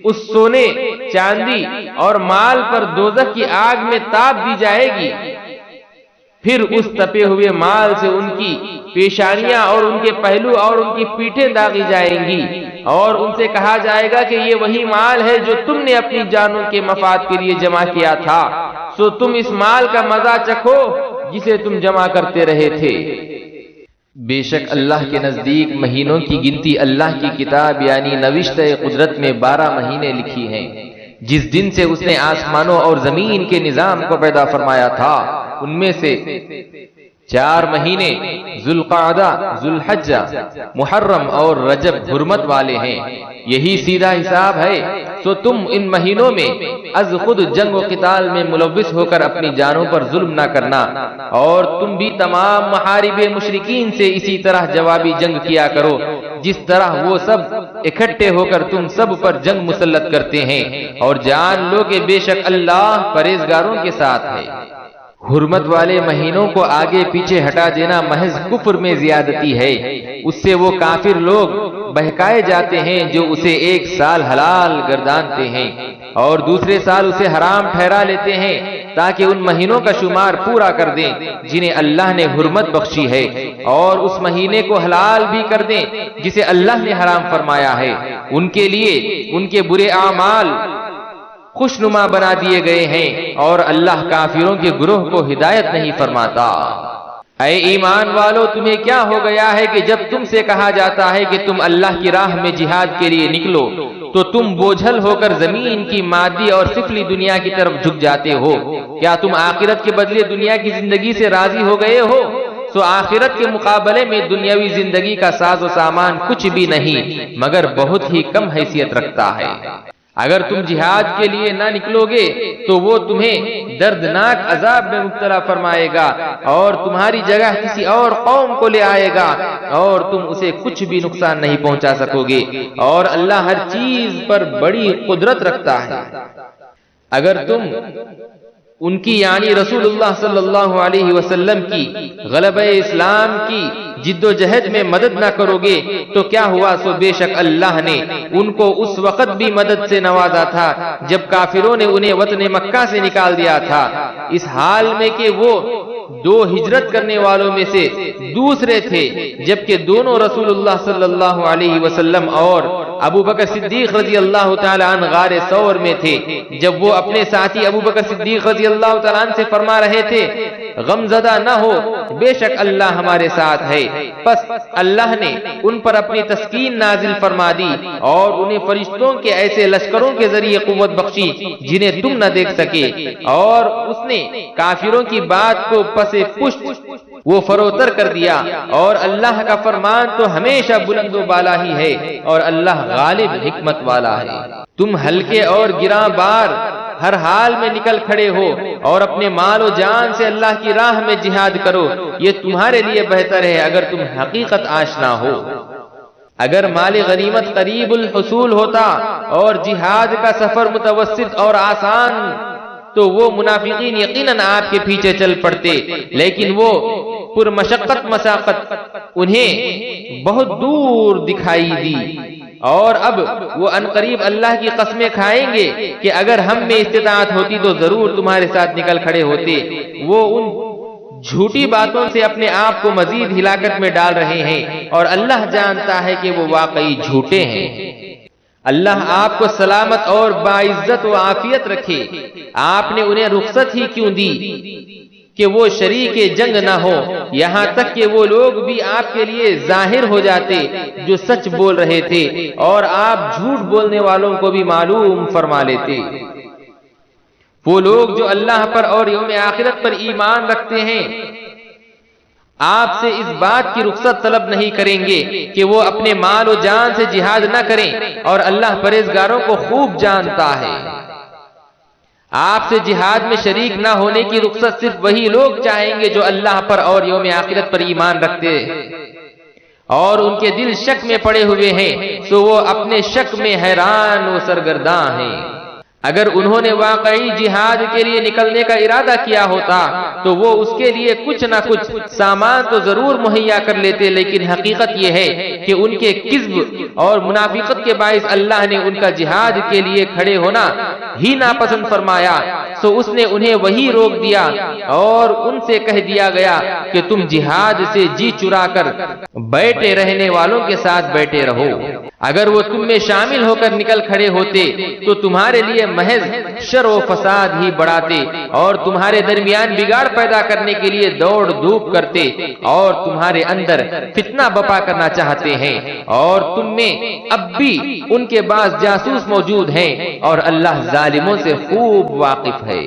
اس سونے، چاندی اور مال پر دوزخ کی آگ میں تاب دی جائے گی، پھر اس تپے ہوئے مال سے ان کی پیشانیاں اور ان کے پہلو اور ان کی پیٹھیں داغی جائیں گی، اور ان سے کہا جائے گا کہ یہ وہی مال ہے جو تم نے اپنی جانوں کے مفاد کے لیے جمع کیا تھا، سو تم اس مال کا مزہ چکھو جسے تم جمع کرتے رہے تھے۔ بے شک اللہ کے نزدیک مہینوں کی گنتی اللہ کی کتاب یعنی نوشتہ قدرت میں 12 مہینے لکھی ہیں۔ جس دن سے اس نے آسمانوں اور زمین کے نظام کو پیدا فرمایا تھا، ان میں سے 4 مہینے ذوالقعدہ، ذوالحجہ، محرم اور رجب حرمت والے ہیں، یہی سیدھا حساب ہے۔ تو تم ان مہینوں میں از خود جنگ و قتال میں ملوث ہو کر اپنی جانوں پر ظلم نہ کرنا، اور تم بھی تمام محارب مشرکین سے اسی طرح جوابی جنگ کیا کرو جس طرح وہ سب اکٹھے ہو کر تم سب پر جنگ مسلط کرتے ہیں، اور جان لو کہ بے شک اللہ پرہیزگاروں کے ساتھ ہے۔ حرمت والے مہینوں کو آگے پیچھے ہٹا دینا محض کفر میں زیادتی ہے، اس سے وہ کافر لوگ بہکائے جاتے ہیں جو اسے ایک سال حلال گردانتے ہیں اور دوسرے سال اسے حرام ٹھہرا لیتے ہیں تاکہ ان مہینوں کا شمار پورا کر دیں جنہیں اللہ نے حرمت بخشی ہے، اور اس مہینے کو حلال بھی کر دیں جسے اللہ نے حرام فرمایا ہے۔ ان کے لیے ان کے برے اعمال خوشنما بنا دیے گئے ہیں، اور اللہ کافروں کے گروہ کو ہدایت نہیں فرماتا۔ اے ایمان والو، تمہیں کیا ہو گیا ہے کہ جب تم سے کہا جاتا ہے کہ تم اللہ کی راہ میں جہاد کے لیے نکلو تو تم بوجھل ہو کر زمین کی مادی اور سفلی دنیا کی طرف جھک جاتے ہو؟ کیا تم آخرت کے بدلے دنیا کی زندگی سے راضی ہو گئے ہو؟ سو آخرت کے مقابلے میں دنیاوی زندگی کا ساز و سامان کچھ بھی نہیں مگر بہت ہی کم حیثیت رکھتا ہے۔ اگر تم جہاد کے لیے نہ نکلو گے تو وہ تمہیں دردناک عذاب میں مبتلا فرمائے گا اور تمہاری جگہ کسی اور قوم کو لے آئے گا اور تم اسے کچھ بھی نقصان نہیں پہنچا سکو گے، اور اللہ ہر چیز پر بڑی قدرت رکھتا ہے۔ اگر تم ان کی یعنی رسول اللہ صلی اللہ علیہ وسلم کی غلبہ اسلام کی جد و جہد میں مدد نہ کرو گے تو کیا ہوا؟ سو بے شک اللہ نے ان کو اس وقت بھی مدد سے نوازا تھا جب کافروں نے انہیں وطن مکہ سے نکال دیا تھا، اس حال میں کہ وہ دو ہجرت کرنے والوں میں سے دوسرے تھے، جبکہ دونوں رسول اللہ صلی اللہ علیہ وسلم اور ابو بکر صدیق رضی اللہ تعالی عنہ غار ثور میں تھے، جب وہ اپنے ساتھی ابو بکر صدیق رضی اللہ تعالی عنہ سے فرما رہے تھے غم زدہ نہ ہو، بے شک اللہ ہمارے ساتھ ہے۔ پس اللہ نے ان پر اپنی تسکین نازل فرما دی اور انہیں فرشتوں کے ایسے لشکروں کے ذریعے قوت بخشی جنہیں تم نہ دیکھ سکے، اور اس نے کافروں کی بات کو پس پشت وہ فروتر کر دیا، اور اللہ کا فرمان تو ہمیشہ بلند و بالا ہی ہے، اور اللہ غالب حکمت والا ہے۔ تم ہلکے اور گراں بار ہر حال میں نکل کھڑے ہو اور اپنے مال و جان سے اللہ کی راہ میں جہاد کرو، یہ تمہارے لیے بہتر ہے اگر تم حقیقت آشنا ہو۔ اگر مال غنیمت قریب الحصول ہوتا اور جہاد کا سفر متوسط اور آسان تو وہ منافقین یقیناً آپ کے پیچھے چل پڑتے، لیکن وہ پر مشقت مساقت انہیں بہت دور دکھائی دی، اور اب وہ انقریب اللہ کی قسمیں کھائیں گے کہ اگر ہم میں استطاعت ہوتی تو ضرور تمہارے ساتھ نکل کھڑے ہوتے۔ وہ ان جھوٹی باتوں سے اپنے آپ کو مزید ہلاکت میں ڈال رہے ہیں، اور اللہ جانتا ہے کہ وہ واقعی جھوٹے ہیں۔ اللہ آپ کو سلامت اور باعزت و عافیت رکھے۔ آپ نے انہیں رخصت ہی کیوں دی کہ وہ شریک جنگ نہ ہو، یہاں تک کہ وہ لوگ بھی آپ کے لیے ظاہر ہو جاتے جو سچ بول رہے تھے، اور آپ جھوٹ بولنے والوں کو بھی معلوم فرما لیتے۔ وہ لوگ جو اللہ پر اور یوم آخرت پر ایمان رکھتے ہیں آپ سے اس بات کی رخصت طلب نہیں کریں گے کہ وہ اپنے مال و جان سے جہاد نہ کریں، اور اللہ پرہیزگاروں کو خوب جانتا ہے۔ آپ سے جہاد میں شریک نہ ہونے کی رخصت صرف وہی لوگ چاہیں گے جو اللہ پر اور یوم آخرت پر ایمان رکھتے اور ان کے دل شک میں پڑے ہوئے ہیں، تو وہ اپنے شک میں حیران و سرگرداں ہیں۔ اگر انہوں نے واقعی جہاد کے لیے نکلنے کا ارادہ کیا ہوتا تو وہ اس کے لیے کچھ نہ کچھ سامان تو ضرور مہیا کر لیتے، لیکن حقیقت یہ ہے کہ ان کے کذب اور منافقت کے باعث اللہ نے ان کا جہاد کے لیے کھڑے ہونا ہی ناپسند فرمایا، سو اس نے انہیں وہی روک دیا اور ان سے کہہ دیا گیا کہ تم جہاد سے جی چرا کر بیٹھے رہنے والوں کے ساتھ بیٹھے رہو۔ اگر وہ تم میں شامل ہو کر نکل کھڑے ہوتے تو تمہارے لیے محض شر و فساد ہی بڑھاتے اور تمہارے درمیان بگاڑ پیدا کرنے کے لیے دوڑ دھوپ کرتے اور تمہارے اندر فتنہ بپا کرنا چاہتے ہیں، اور تم میں اب بھی ان کے بعض جاسوس موجود ہیں، اور اللہ ظالموں سے خوب واقف ہے۔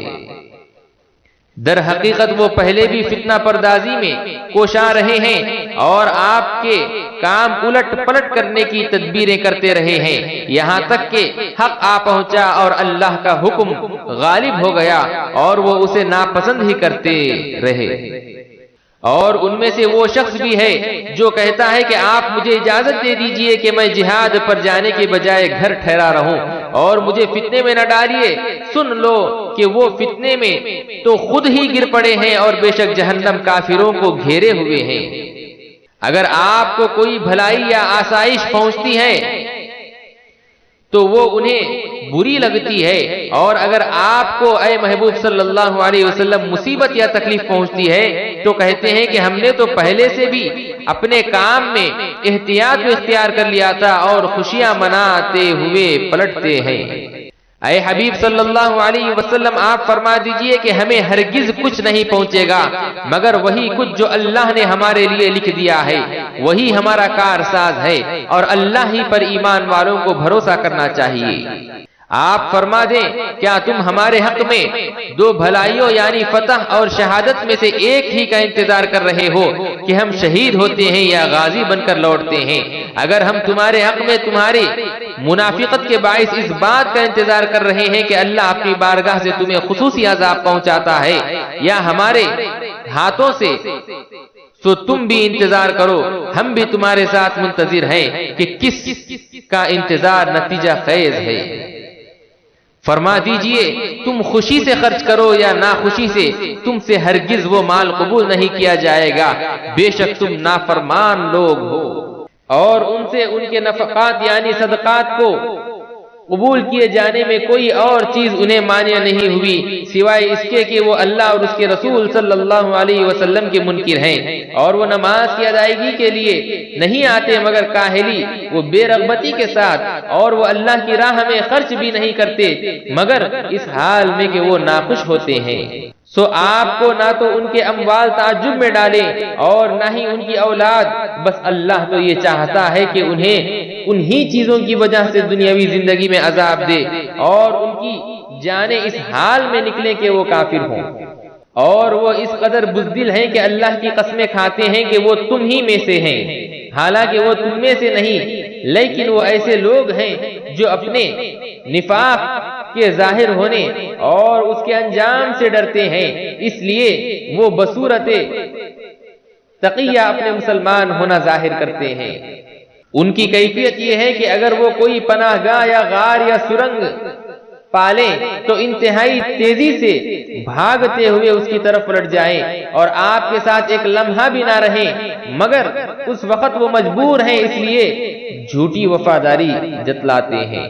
در حقیقت وہ پہلے بھی فتنہ پردازی میں کوشاں رہے ہیں اور آپ کے کام الٹ پلٹ کرنے کی تدبیریں کرتے رہے ہیں، یہاں تک کہ حق آ پہنچا اور اللہ کا حکم غالب ہو گیا اور وہ اسے ناپسند ہی کرتے رہے۔ اور ان میں سے وہ شخص بھی ہے جو کہتا ہے کہ آپ مجھے اجازت دے دیجئے کہ میں جہاد پر جانے کے بجائے گھر ٹھہرا رہوں اور مجھے فتنے میں نہ ڈالیے۔ سن لو کہ وہ فتنے میں تو خود ہی گر پڑے ہیں اور بے شک جہنم کافروں کو گھیرے ہوئے ہیں۔ اگر آپ کو کوئی بھلائی یا آسائش پہنچتی ہے تو وہ انہیں بری لگتی ہے، اور اگر آپ کو اے محبوب صلی اللہ علیہ وسلم مصیبت یا تکلیف پہنچتی ہے تو کہتے ہیں کہ ہم نے تو پہلے سے بھی اپنے کام میں احتیاط اختیار کر لیا تھا اور خوشیاں مناتے ہوئے پلٹتے ہیں۔ اے حبیب صلی اللہ علیہ وسلم آپ فرما دیجئے کہ ہمیں ہرگز کچھ نہیں پہنچے گا مگر وہی کچھ جو اللہ نے ہمارے لیے لکھ دیا ہے، وہی ہمارا کارساز ہے، اور اللہ ہی پر ایمان والوں کو بھروسہ کرنا چاہیے۔ آپ فرما دیں کیا تم ہمارے حق میں دو بھلائیوں یعنی فتح اور شہادت میں سے ایک ہی کا انتظار کر رہے ہو کہ ہم شہید ہوتے ہیں یا غازی بن کر لوٹتے ہیں؟ اگر ہم تمہارے حق میں تمہاری منافقت کے باعث اس بات کا انتظار کر رہے ہیں کہ اللہ اپنی بارگاہ سے تمہیں خصوصی عذاب پہنچاتا ہے یا ہمارے ہاتھوں سے، سو تم بھی انتظار کرو، ہم بھی تمہارے ساتھ منتظر ہیں کہ کس کا انتظار نتیجہ خیز ہے۔ فرما دیجئے تم خوشی سے خرچ کرو یا ناخوشی سے، تم سے ہرگز وہ مال قبول نہیں کیا جائے گا، بے شک تم نافرمان لوگ ہو۔ اور ان سے ان کے نفقات یعنی صدقات کو قبول کیے جانے میں کوئی اور چیز انہیں مانع نہیں ہوئی سوائے اس کے کہ وہ اللہ اور اس کے رسول صلی اللہ علیہ وسلم کے منکر ہیں، اور وہ نماز کی ادائیگی کے لیے نہیں آتے مگر کاہلی، وہ بے رغبتی کے ساتھ، اور وہ اللہ کی راہ میں خرچ بھی نہیں کرتے مگر اس حال میں کہ وہ ناخوش ہوتے ہیں۔ سو آپ کو نہ تو ان کے اموال تعجب میں ڈالیں اور نہ ہی ان کی اولاد، بس اللہ تو یہ چاہتا ہے کہ انہیں انہی چیزوں کی وجہ سے دنیاوی زندگی میں عذاب دے اور ان کی جانیں اس حال میں نکلیں کہ وہ کافر ہوں، اور وہ اس قدر بزدل ہیں کہ اللہ کی قسمیں کھاتے ہیں کہ وہ تم ہی میں سے ہیں، حالانکہ وہ تم میں سے نہیں، لیکن وہ ایسے لوگ ہیں جو اپنے نفاق کے ظاہر ہونے اور اس کے انجام سے ڈرتے ہیں، اس لیے وہ بصورت تقیہ اپنے مسلمان ہونا ظاہر کرتے ہیں۔ ان کی کیفیت یہ ہے کہ اگر وہ کوئی پناہ گاہ یا غار یا سرنگ پالیں تو انتہائی تیزی سے بھاگتے ہوئے اس کی طرف پلٹ جائیں اور آپ کے ساتھ ایک لمحہ بھی نہ رہیں، مگر اس وقت وہ مجبور ہیں اس لیے جھوٹی وفاداری جتلاتے ہیں۔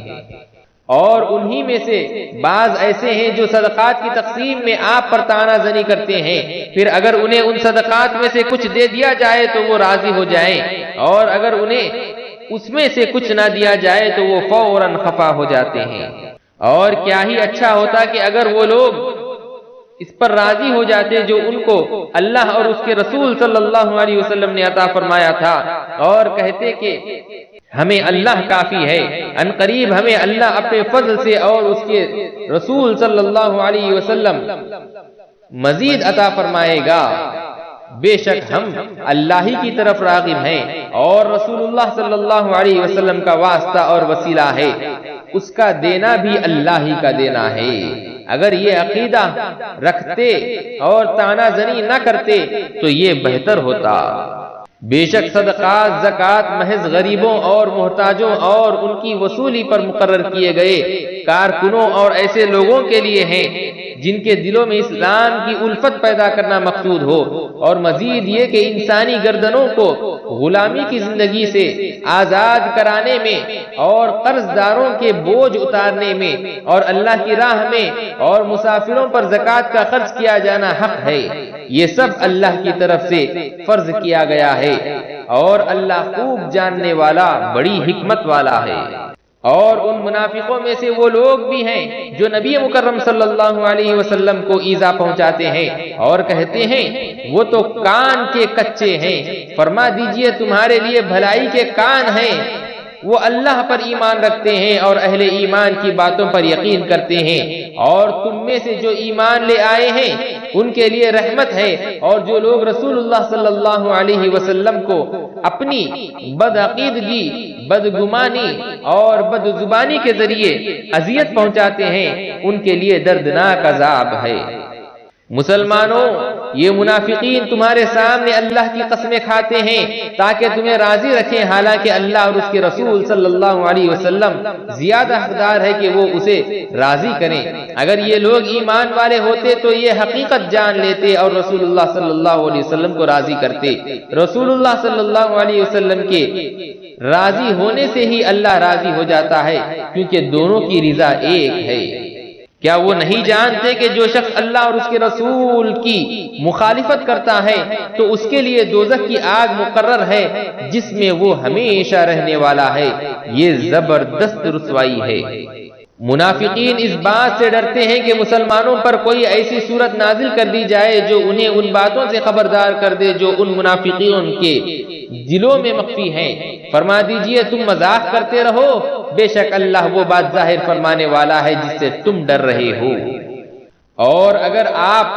اور انہی میں سے بعض ایسے ہیں جو صدقات کی تقسیم میں آپ پر طعنہ زنی کرتے ہیں، پھر اگر انہیں ان صدقات میں سے کچھ دے دیا جائے تو وہ راضی ہو جائیں، اور اگر انہیں اس میں سے کچھ نہ دیا جائے تو وہ فوراً خفا ہو جاتے ہیں۔ اور کیا ہی اچھا ہوتا کہ اگر وہ لوگ اس پر راضی ہو جاتے جو ان کو اللہ اور اس کے رسول صلی اللہ علیہ وسلم نے عطا فرمایا تھا، اور کہتے کہ ہمیں اللہ کافی ہے، ان قریب ہمیں اللہ اپنے فضل سے اور اس کے رسول صلی اللہ علیہ وسلم مزید عطا فرمائے گا، بے شک ہم اللہ ہی کی طرف راغب ہیں اور رسول اللہ صلی اللہ علیہ وسلم کا واسطہ اور وسیلہ ہے، اس کا دینا بھی اللہ ہی کا دینا ہے۔ اگر یہ عقیدہ رکھتے اور طعنہ زنی نہ کرتے تو یہ بہتر ہوتا۔ بے شک صدقات زکوٰۃ محض غریبوں اور محتاجوں اور ان کی وصولی پر مقرر کیے گئے کارکنوں اور ایسے لوگوں کے لیے ہیں جن کے دلوں میں اسلام کی الفت پیدا کرنا مقصود ہو، اور مزید یہ کہ انسانی گردنوں کو غلامی کی زندگی سے آزاد کرانے میں اور قرض داروں کے بوجھ اتارنے میں اور اللہ کی راہ میں اور مسافروں پر زکوٰۃ کا خرچ کیا جانا حق ہے۔ یہ سب اللہ کی طرف سے فرض کیا گیا ہے، اور اللہ خوب جاننے والا بڑی حکمت والا ہے۔ اور ان منافقوں میں سے وہ لوگ بھی ہیں جو نبی مکرم صلی اللہ علیہ وسلم کو ایذا پہنچاتے ہیں اور کہتے ہیں وہ تو کان کے کچے ہیں، فرما دیجئے تمہارے لیے بھلائی کے کان ہیں، وہ اللہ پر ایمان رکھتے ہیں اور اہل ایمان کی باتوں پر یقین کرتے ہیں، اور تم میں سے جو ایمان لے آئے ہیں ان کے لیے رحمت ہے، اور جو لوگ رسول اللہ صلی اللہ علیہ وسلم کو اپنی بدعقیدگی، بدگمانی اور بدزبانی کے ذریعے اذیت پہنچاتے ہیں ان کے لیے دردناک عذاب ہے۔ مسلمانوں، یہ منافقین تمہارے سامنے اللہ کی قسمیں کھاتے ہیں تاکہ تمہیں راضی رکھیں، حالانکہ اللہ اور اس کے رسول صلی اللہ علیہ وسلم زیادہ حقدار ہے کہ وہ اسے راضی کریں۔ اگر یہ لوگ ایمان والے ہوتے تو یہ حقیقت جان لیتے اور رسول اللہ صلی اللہ علیہ وسلم کو راضی کرتے۔ رسول اللہ صلی اللہ علیہ وسلم کے راضی ہونے سے ہی اللہ راضی ہو جاتا ہے، کیونکہ دونوں کی رضا ایک ہے۔ کیا وہ نہیں جانتے کہ جو شخص اللہ اور اس کے رسول کی مخالفت کرتا ہے تو اس کے لیے دوزخ کی آگ مقرر ہے جس میں وہ ہمیشہ رہنے والا ہے؟ یہ زبردست رسوائی ہے۔ منافقین اس بات سے ڈرتے ہیں کہ مسلمانوں پر کوئی ایسی صورت نازل کر دی جائے جو انہیں ان باتوں سے خبردار کر دے جو ان منافقین کے دلوں میں مخفی ہیں۔ فرما دیجئے تم مذاق کرتے رہو، بے شک اللہ وہ بات ظاہر فرمانے والا ہے جس سے تم ڈر رہے ہو۔ اور اگر آپ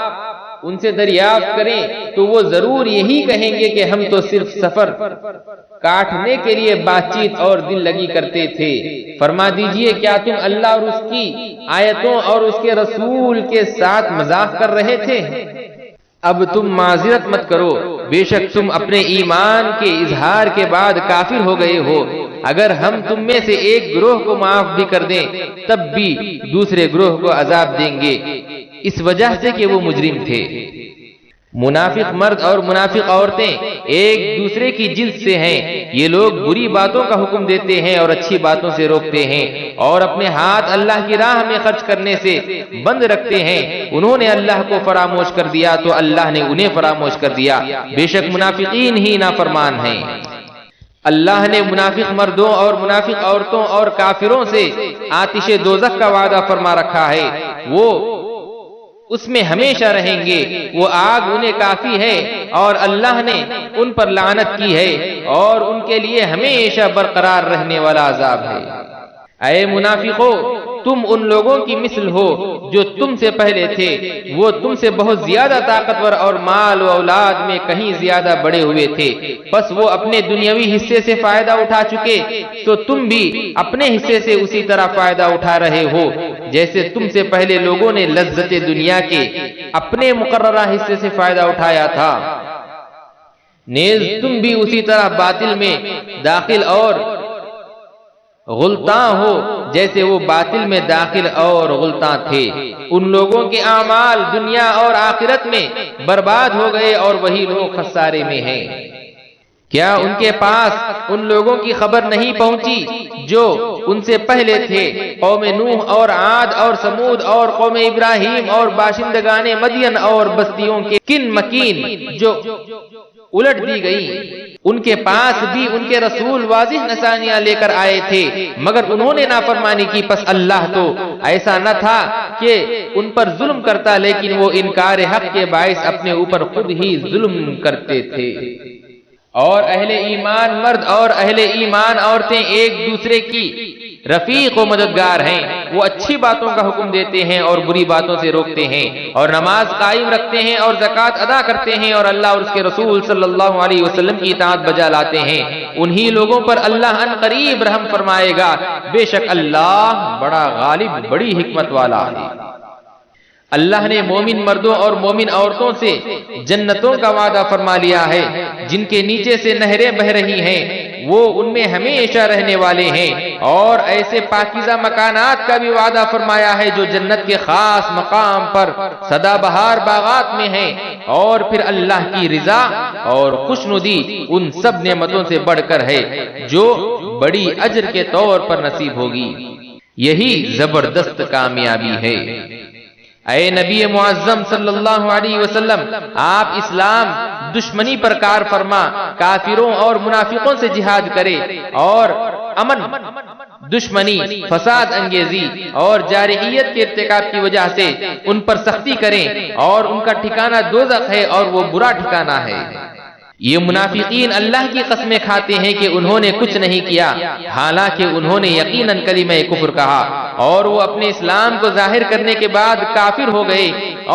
ان سے دریافت کریں تو وہ ضرور یہی کہیں گے کہ ہم تو صرف سفر کاٹنے کے لیے بات چیت اور دل لگی کرتے تھے۔ فرما دیجئے کیا تم اللہ اور اس کی آیتوں اور اس کے رسول کے ساتھ مذاق کر رہے تھے؟ اب تم معذرت مت کرو، بے شک تم اپنے ایمان کے اظہار کے بعد کافر ہو گئے ہو۔ اگر ہم تم میں سے ایک گروہ کو معاف بھی کر دیں تب بھی دوسرے گروہ کو عذاب دیں گے، اس وجہ سے کہ وہ مجرم تھے۔ منافق مرد اور منافق عورتیں ایک دوسرے کی جنس سے ہیں، یہ لوگ بری باتوں کا حکم دیتے ہیں اور اچھی باتوں سے روکتے ہیں، اور اپنے ہاتھ اللہ کی راہ میں خرچ کرنے سے بند رکھتے ہیں۔ انہوں نے اللہ کو فراموش کر دیا تو اللہ نے انہیں فراموش کر دیا، بے شک منافقین ہی نافرمان ہیں۔ اللہ نے منافق مردوں اور منافق عورتوں اور کافروں سے آتش دوزخ کا وعدہ فرما رکھا ہے، وہ اس میں ہمیشہ رہیں گے، وہ آگ انہیں کافی ہے، اور اللہ نے ان پر لعنت کی ہے اور ان کے لیے ہمیشہ برقرار رہنے والا عذاب ہے۔ اے منافقو، تم ان لوگوں کی مثل ہو جو تم سے پہلے تھے، وہ تم سے بہت زیادہ طاقتور اور مال و اولاد میں کہیں زیادہ بڑے ہوئے تھے، بس وہ اپنے دنیاوی حصے سے فائدہ اٹھا چکے تو تم بھی اپنے حصے سے اسی طرح فائدہ اٹھا رہے ہو، جیسے تم سے پہلے لوگوں نے لذت دنیا کے اپنے مقررہ حصے سے فائدہ اٹھایا تھا، نیز تم بھی اسی طرح باطل میں داخل اور غلطاں ہو جیسے وہ باطل میں داخل اور غلطاں تھے۔ ان لوگوں کے اعمال دنیا اور آخرت میں برباد ہو گئے اور وہی لوگ خسارے میں ہیں۔ کیا ان کے پاس ان لوگوں کی خبر نہیں پہنچی جو ان سے پہلے تھے، قوم نوح اور عاد اور سمود اور قوم ابراہیم اور باشندگان مدین اور بستیوں کے کن مکین جو الٹ دی گئی؟ ان کے پاس بھی ان کے رسول واضح نشانیاں لے کر آئے تھے، مگر انہوں نے نافرمانی کی، پس اللہ تو ایسا نہ تھا کہ ان پر ظلم کرتا، لیکن وہ انکار حق کے باعث اپنے اوپر خود ہی ظلم کرتے تھے۔ اور اہل ایمان مرد اور اہل ایمان عورتیں ایک دوسرے کی رفیق و مددگار ہیں، وہ اچھی باتوں کا حکم دیتے ہیں اور بری باتوں سے روکتے ہیں، اور نماز قائم رکھتے ہیں اور زکوٰۃ ادا کرتے ہیں، اور اللہ اور اس کے رسول صلی اللہ علیہ وسلم کی اطاعت بجا لاتے ہیں، انہی لوگوں پر اللہ ان قریب رحم فرمائے گا، بے شک اللہ بڑا غالب بڑی حکمت والا ہے۔ اللہ نے مومن مردوں اور مومن عورتوں سے جنتوں کا وعدہ فرما لیا ہے جن کے نیچے سے نہریں بہ رہی ہیں، وہ ان میں ہمیشہ رہنے والے ہیں، اور ایسے پاکیزہ مکانات کا بھی وعدہ فرمایا ہے جو جنت کے خاص مقام پر سدا بہار باغات میں ہیں، اور پھر اللہ کی رضا اور خوشنودی ان سب نعمتوں سے بڑھ کر ہے جو بڑی اجر کے طور پر نصیب ہوگی۔ یہی زبردست کامیابی ہے۔ اے نبی معظم صلی اللہ علیہ وسلم، آپ اسلام دشمنی پر کار فرما، کافروں اور منافقوں سے جہاد کرے، اور امن، دشمنی، فساد انگیزی اور جارحیت کے ارتکاب کی وجہ سے ان پر سختی کریں، اور ان کا ٹھکانہ دوزخ ہے اور وہ برا ٹھکانہ ہے۔ یہ منافقین اللہ کی قسمیں کھاتے ہیں کہ انہوں نے کچھ نہیں کیا، حالانکہ انہوں نے یقیناً کلمہ کفر کہا، اور وہ اپنے اسلام کو ظاہر کرنے کے بعد کافر ہو گئے،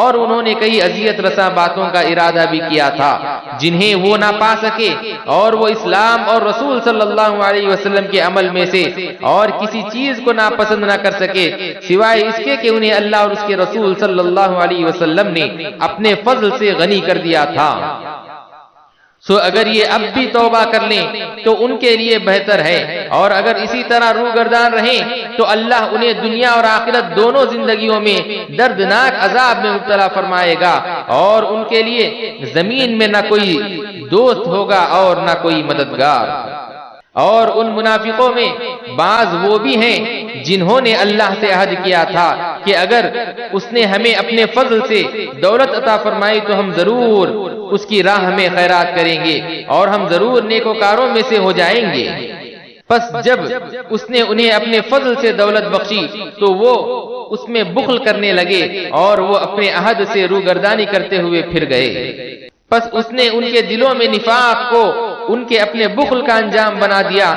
اور انہوں نے کئی اذیت رساں باتوں کا ارادہ بھی کیا تھا جنہیں وہ نہ پا سکے، اور وہ اسلام اور رسول صلی اللہ علیہ وسلم کے عمل میں سے اور کسی چیز کو ناپسند نہ کر سکے سوائے اس کے کہ انہیں اللہ اور اس کے رسول صلی اللہ علیہ وسلم نے اپنے فضل سے غنی کر دیا تھا۔ سو اگر یہ اب بھی توبہ کر لیں تو ان کے لیے بہتر ہے، اور اگر اسی طرح روگردان رہیں تو اللہ انہیں دنیا اور آخرت دونوں زندگیوں میں دردناک عذاب میں مبتلا فرمائے گا، اور ان کے لیے زمین میں نہ کوئی دوست ہوگا اور نہ کوئی مددگار۔ اور ان منافقوں میں بعض وہ بھی ہیں جنہوں نے اللہ سے عہد کیا تھا کہ اگر اس نے ہمیں اپنے فضل سے دولت عطا فرمائی تو ہم ضرور اس کی راہ میں خیرات کریں گے، اور ہم ضرور نیکوکاروں میں سے ہو جائیں گے۔ پس جب اس نے انہیں اپنے فضل سے دولت بخشی تو وہ اس میں بخل کرنے لگے، اور وہ اپنے عہد سے روگردانی کرتے ہوئے پھر گئے۔ پس اس نے ان کے دلوں میں نفاق کو ان کے اپنے بخل کا انجام بنا دیا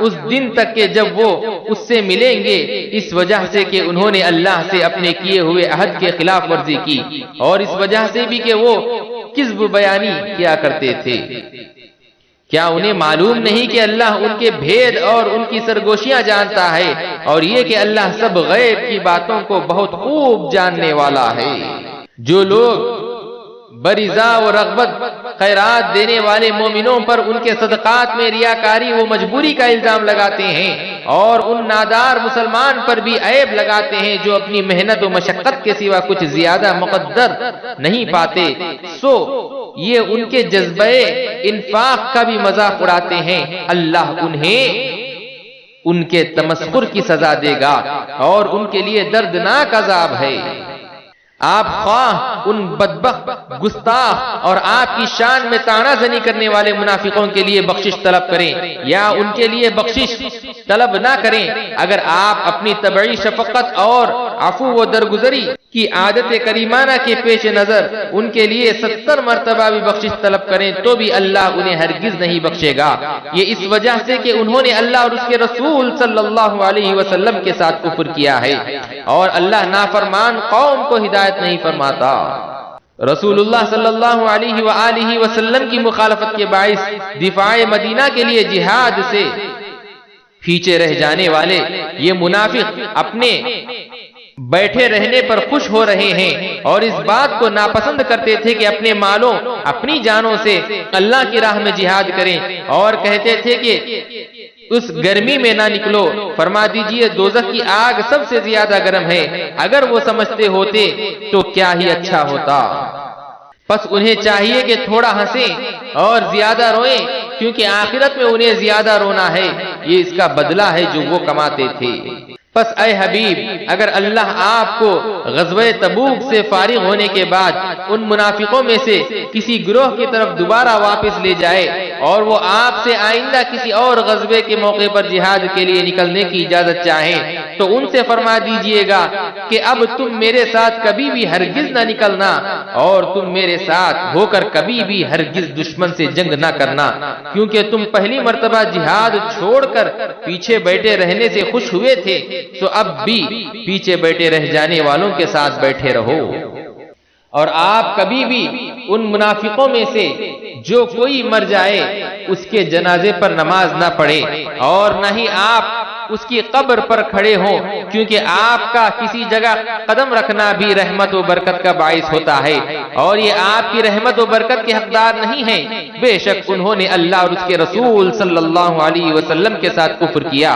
اس دن تک کہ جب وہ اس سے ملیں گے، اس وجہ سے کہ انہوں نے اللہ سے اپنے کیے ہوئے عہد کے خلاف ورزی کی، اور اس وجہ سے بھی کہ وہ کذب بیانی کیا کرتے تھے۔ کیا انہیں معلوم نہیں کہ اللہ ان کے بھید اور ان کی سرگوشیاں جانتا ہے، اور یہ کہ اللہ سب غیب کی باتوں کو بہت خوب جاننے والا ہے۔ جو لوگ برضا و رغبت خیرات دینے والے مومنوں پر ان کے صدقات میں ریاکاری و مجبوری کا الزام لگاتے ہیں، اور ان نادار مسلمان پر بھی عیب لگاتے ہیں جو اپنی محنت و مشقت کے سوا کچھ زیادہ مقدر نہیں پاتے، سو یہ ان کے جذبہ انفاق کا بھی مذاق اڑاتے ہیں، اللہ انہیں ان کے تمسخر کی سزا دے گا اور ان کے لیے دردناک عذاب ہے۔ آپ خواہ ان بدبخت، گستاخ اور آپ کی شان میں طعنہ زنی کرنے والے منافقوں کے لیے بخشش طلب کریں یا ان کے لیے بخشش طلب نہ کریں، اگر آپ اپنی طبعی شفقت اور عفو و درگزری کی عادت کریمانہ کے پیش نظر ان کے لیے 70 مرتبہ بھی بخشش طلب کریں تو بھی اللہ انہیں ہرگز نہیں بخشے گا، یہ اس وجہ سے کہ انہوں نے اللہ اور اس کے رسول صلی اللہ علیہ وسلم کے ساتھ کفر کیا ہے، اور اللہ نافرمان قوم کو ہدایت نہیں فرماتا۔ رسول اللہ صلی اللہ علیہ وآلہ وسلم کی مخالفت کے باعث دفاع مدینہ کے لیے جہاد سے پیچھے رہ جانے والے یہ منافق اپنے بیٹھے رہنے پر خوش ہو رہے ہیں اور اس بات کو ناپسند کرتے تھے کہ اپنے مالوں، اپنی جانوں سے اللہ کی راہ میں جہاد کریں، اور کہتے تھے کہ اس گرمی میں نہ نکلو، فرما دیجئے دوزخ کی آگ سب سے زیادہ گرم ہے، اگر وہ سمجھتے ہوتے تو کیا ہی اچھا ہوتا۔ پس انہیں چاہیے کہ تھوڑا ہنسیں اور زیادہ روئیں، کیونکہ آخرت میں انہیں زیادہ رونا ہے، یہ اس کا بدلہ ہے جو وہ کماتے تھے۔ پس اے حبیب، اگر اللہ آپ کو غزوہ تبوک سے فارغ ہونے کے بعد ان منافقوں میں سے کسی گروہ کی طرف دوبارہ واپس لے جائے اور وہ آپ سے آئندہ کسی اور غزوے کے موقع پر جہاد کے لیے نکلنے کی اجازت چاہیں تو ان سے فرما دیجئے گا کہ اب تم میرے ساتھ کبھی بھی ہرگز نہ نکلنا، اور تم میرے ساتھ ہو کر کبھی بھی ہرگز دشمن سے جنگ نہ کرنا، کیونکہ تم پہلی مرتبہ جہاد چھوڑ کر پیچھے بیٹھے رہنے سے خوش ہوئے تھے، تو اب بھی پیچھے بیٹھے رہ جانے والوں کے ساتھ بیٹھے رہو، اور آپ کبھی بھی ان منافقوں میں سے جو کوئی مر جائے اس کے جنازے پر نماز نہ پڑھے، اور نہ ہی آپ اس کی قبر پر کھڑے ہوں، کیونکہ آپ کا کسی جگہ قدم رکھنا بھی رحمت و برکت کا باعث ہوتا ہے، اور یہ آپ کی رحمت و برکت کے حقدار نہیں ہیں، بے شک انہوں نے اللہ اور اس کے رسول صلی اللہ علیہ وسلم کے ساتھ کفر کیا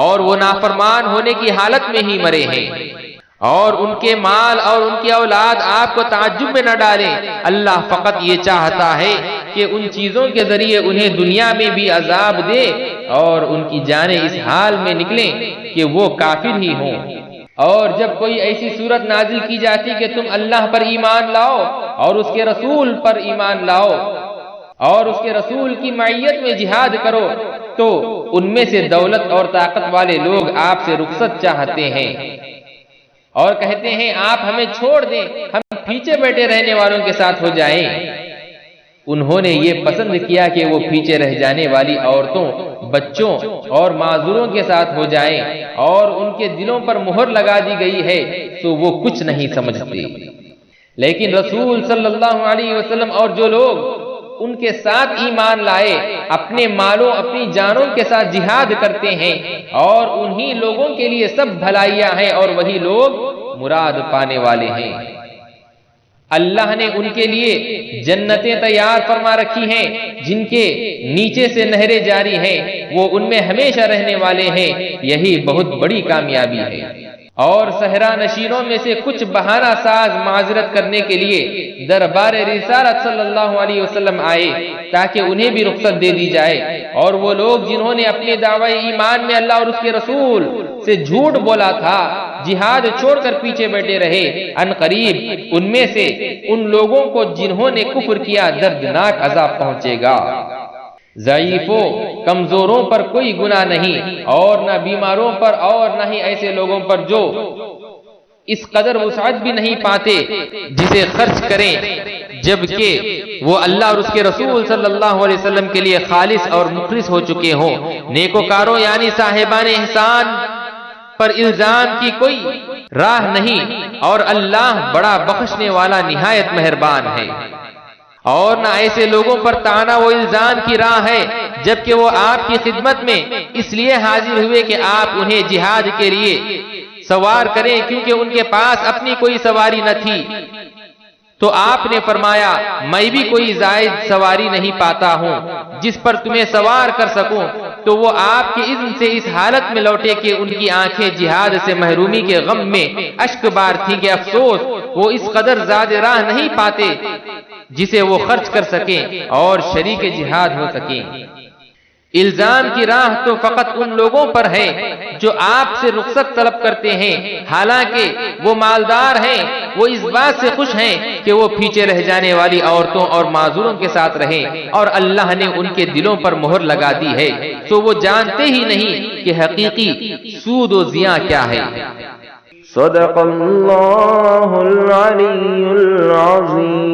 اور وہ نافرمان ہونے کی حالت میں ہی مرے ہیں، اور ان کے مال اور ان کی اولاد آپ کو تعجب میں نہ ڈالیں، اللہ فقط یہ چاہتا ہے کہ ان چیزوں کے ذریعے انہیں دنیا میں بھی عذاب دے اور ان کی جانیں اس حال میں نکلیں کہ وہ کافر ہی ہوں۔ اور جب کوئی ایسی صورت نازل کی جاتی کہ تم اللہ پر ایمان لاؤ اور اس کے رسول پر ایمان لاؤ اور اس کے رسول کی معیت میں جہاد کرو، تو ان میں سے دولت اور طاقت والے لوگ آپ سے رخصت چاہتے ہیں اور کہتے ہیں آپ ہمیں چھوڑ دیں، ہم پیچھے بیٹھے رہنے والوں کے ساتھ ہو جائیں۔ انہوں نے یہ پسند کیا کہ وہ پیچھے رہ جانے والی عورتوں، بچوں اور معذوروں کے ساتھ ہو جائیں، اور ان کے دلوں پر مہر لگا دی گئی ہے تو وہ کچھ نہیں سمجھتے۔ لیکن رسول صلی اللہ علیہ وسلم اور جو لوگ ان کے ساتھ ایمان لائے اپنے مالوں، اپنی جانوں کے ساتھ جہاد کرتے ہیں، اور انہی لوگوں کے لیے سب بھلائیاں ہیں اور وہی لوگ مراد پانے والے ہیں۔ اللہ نے ان کے لیے جنتیں تیار فرما رکھی ہیں جن کے نیچے سے نہریں جاری ہیں، وہ ان میں ہمیشہ رہنے والے ہیں، یہی بہت بڑی کامیابی ہے۔ اور صحرا نشینوں میں سے کچھ بہانہ ساز معذرت کرنے کے لیے دربار رسالت صلی اللہ علیہ وسلم آئے تاکہ انہیں بھی رخصت دے دی جائے، اور وہ لوگ جنہوں نے اپنے دعوی ایمان میں اللہ اور اس کے رسول سے جھوٹ بولا تھا، جہاد چھوڑ کر پیچھے بیٹھے رہے، ان قریب ان میں سے ان لوگوں کو جنہوں نے کفر کیا دردناک عذاب پہنچے گا۔ ضعیفوں، کمزوروں پر کوئی گناہ نہیں، اور نہ بیماروں پر، اور نہ ہی ایسے لوگوں پر جو اس قدر وسعت بھی نہیں پاتے جسے خرچ کریں، جبکہ وہ اللہ اور اس کے رسول صلی اللہ علیہ وسلم کے لیے خالص اور مخلص ہو چکے ہوں۔ نیکوکاروں یعنی صاحبان احسان پر الزام کی کوئی راہ نہیں، اور اللہ بڑا بخشنے والا نہایت مہربان ہے۔ اور نہ ایسے لوگوں پر طعنہ و الزام کی راہ ہے جبکہ وہ آپ کی خدمت میں اس لیے حاضر ہوئے کہ آپ انہیں جہاد کے لیے سوار کریں، کیونکہ ان کے پاس اپنی کوئی سواری نہ تھی، تو آپ نے فرمایا میں بھی کوئی زائد سواری نہیں پاتا ہوں جس پر تمہیں سوار کر سکوں. تو وہ آپ کے اذن سے اس حالت میں لوٹے کہ ان کی آنکھیں جہاد سے محرومی کے غم میں اشک بار تھیں کہ افسوس وہ اس قدر زاد راہ نہیں پاتے جسے وہ خرچ کر سکیں اور شریک جہاد ہو سکیں. الزام کی راہ تو فقط ان لوگوں پر ہے جو آپ سے رخصت طلب کرتے ہیں، حالانکہ وہ مالدار ہیں. وہ اس بات سے خوش ہیں کہ وہ پیچھے رہ جانے والی عورتوں اور معذوروں کے ساتھ رہیں، اور اللہ نے ان کے دلوں پر مہر لگا دی ہے، تو وہ جانتے ہی نہیں کہ حقیقی سود و زیاں کیا ہے. صدق اللہ العلی العظیم.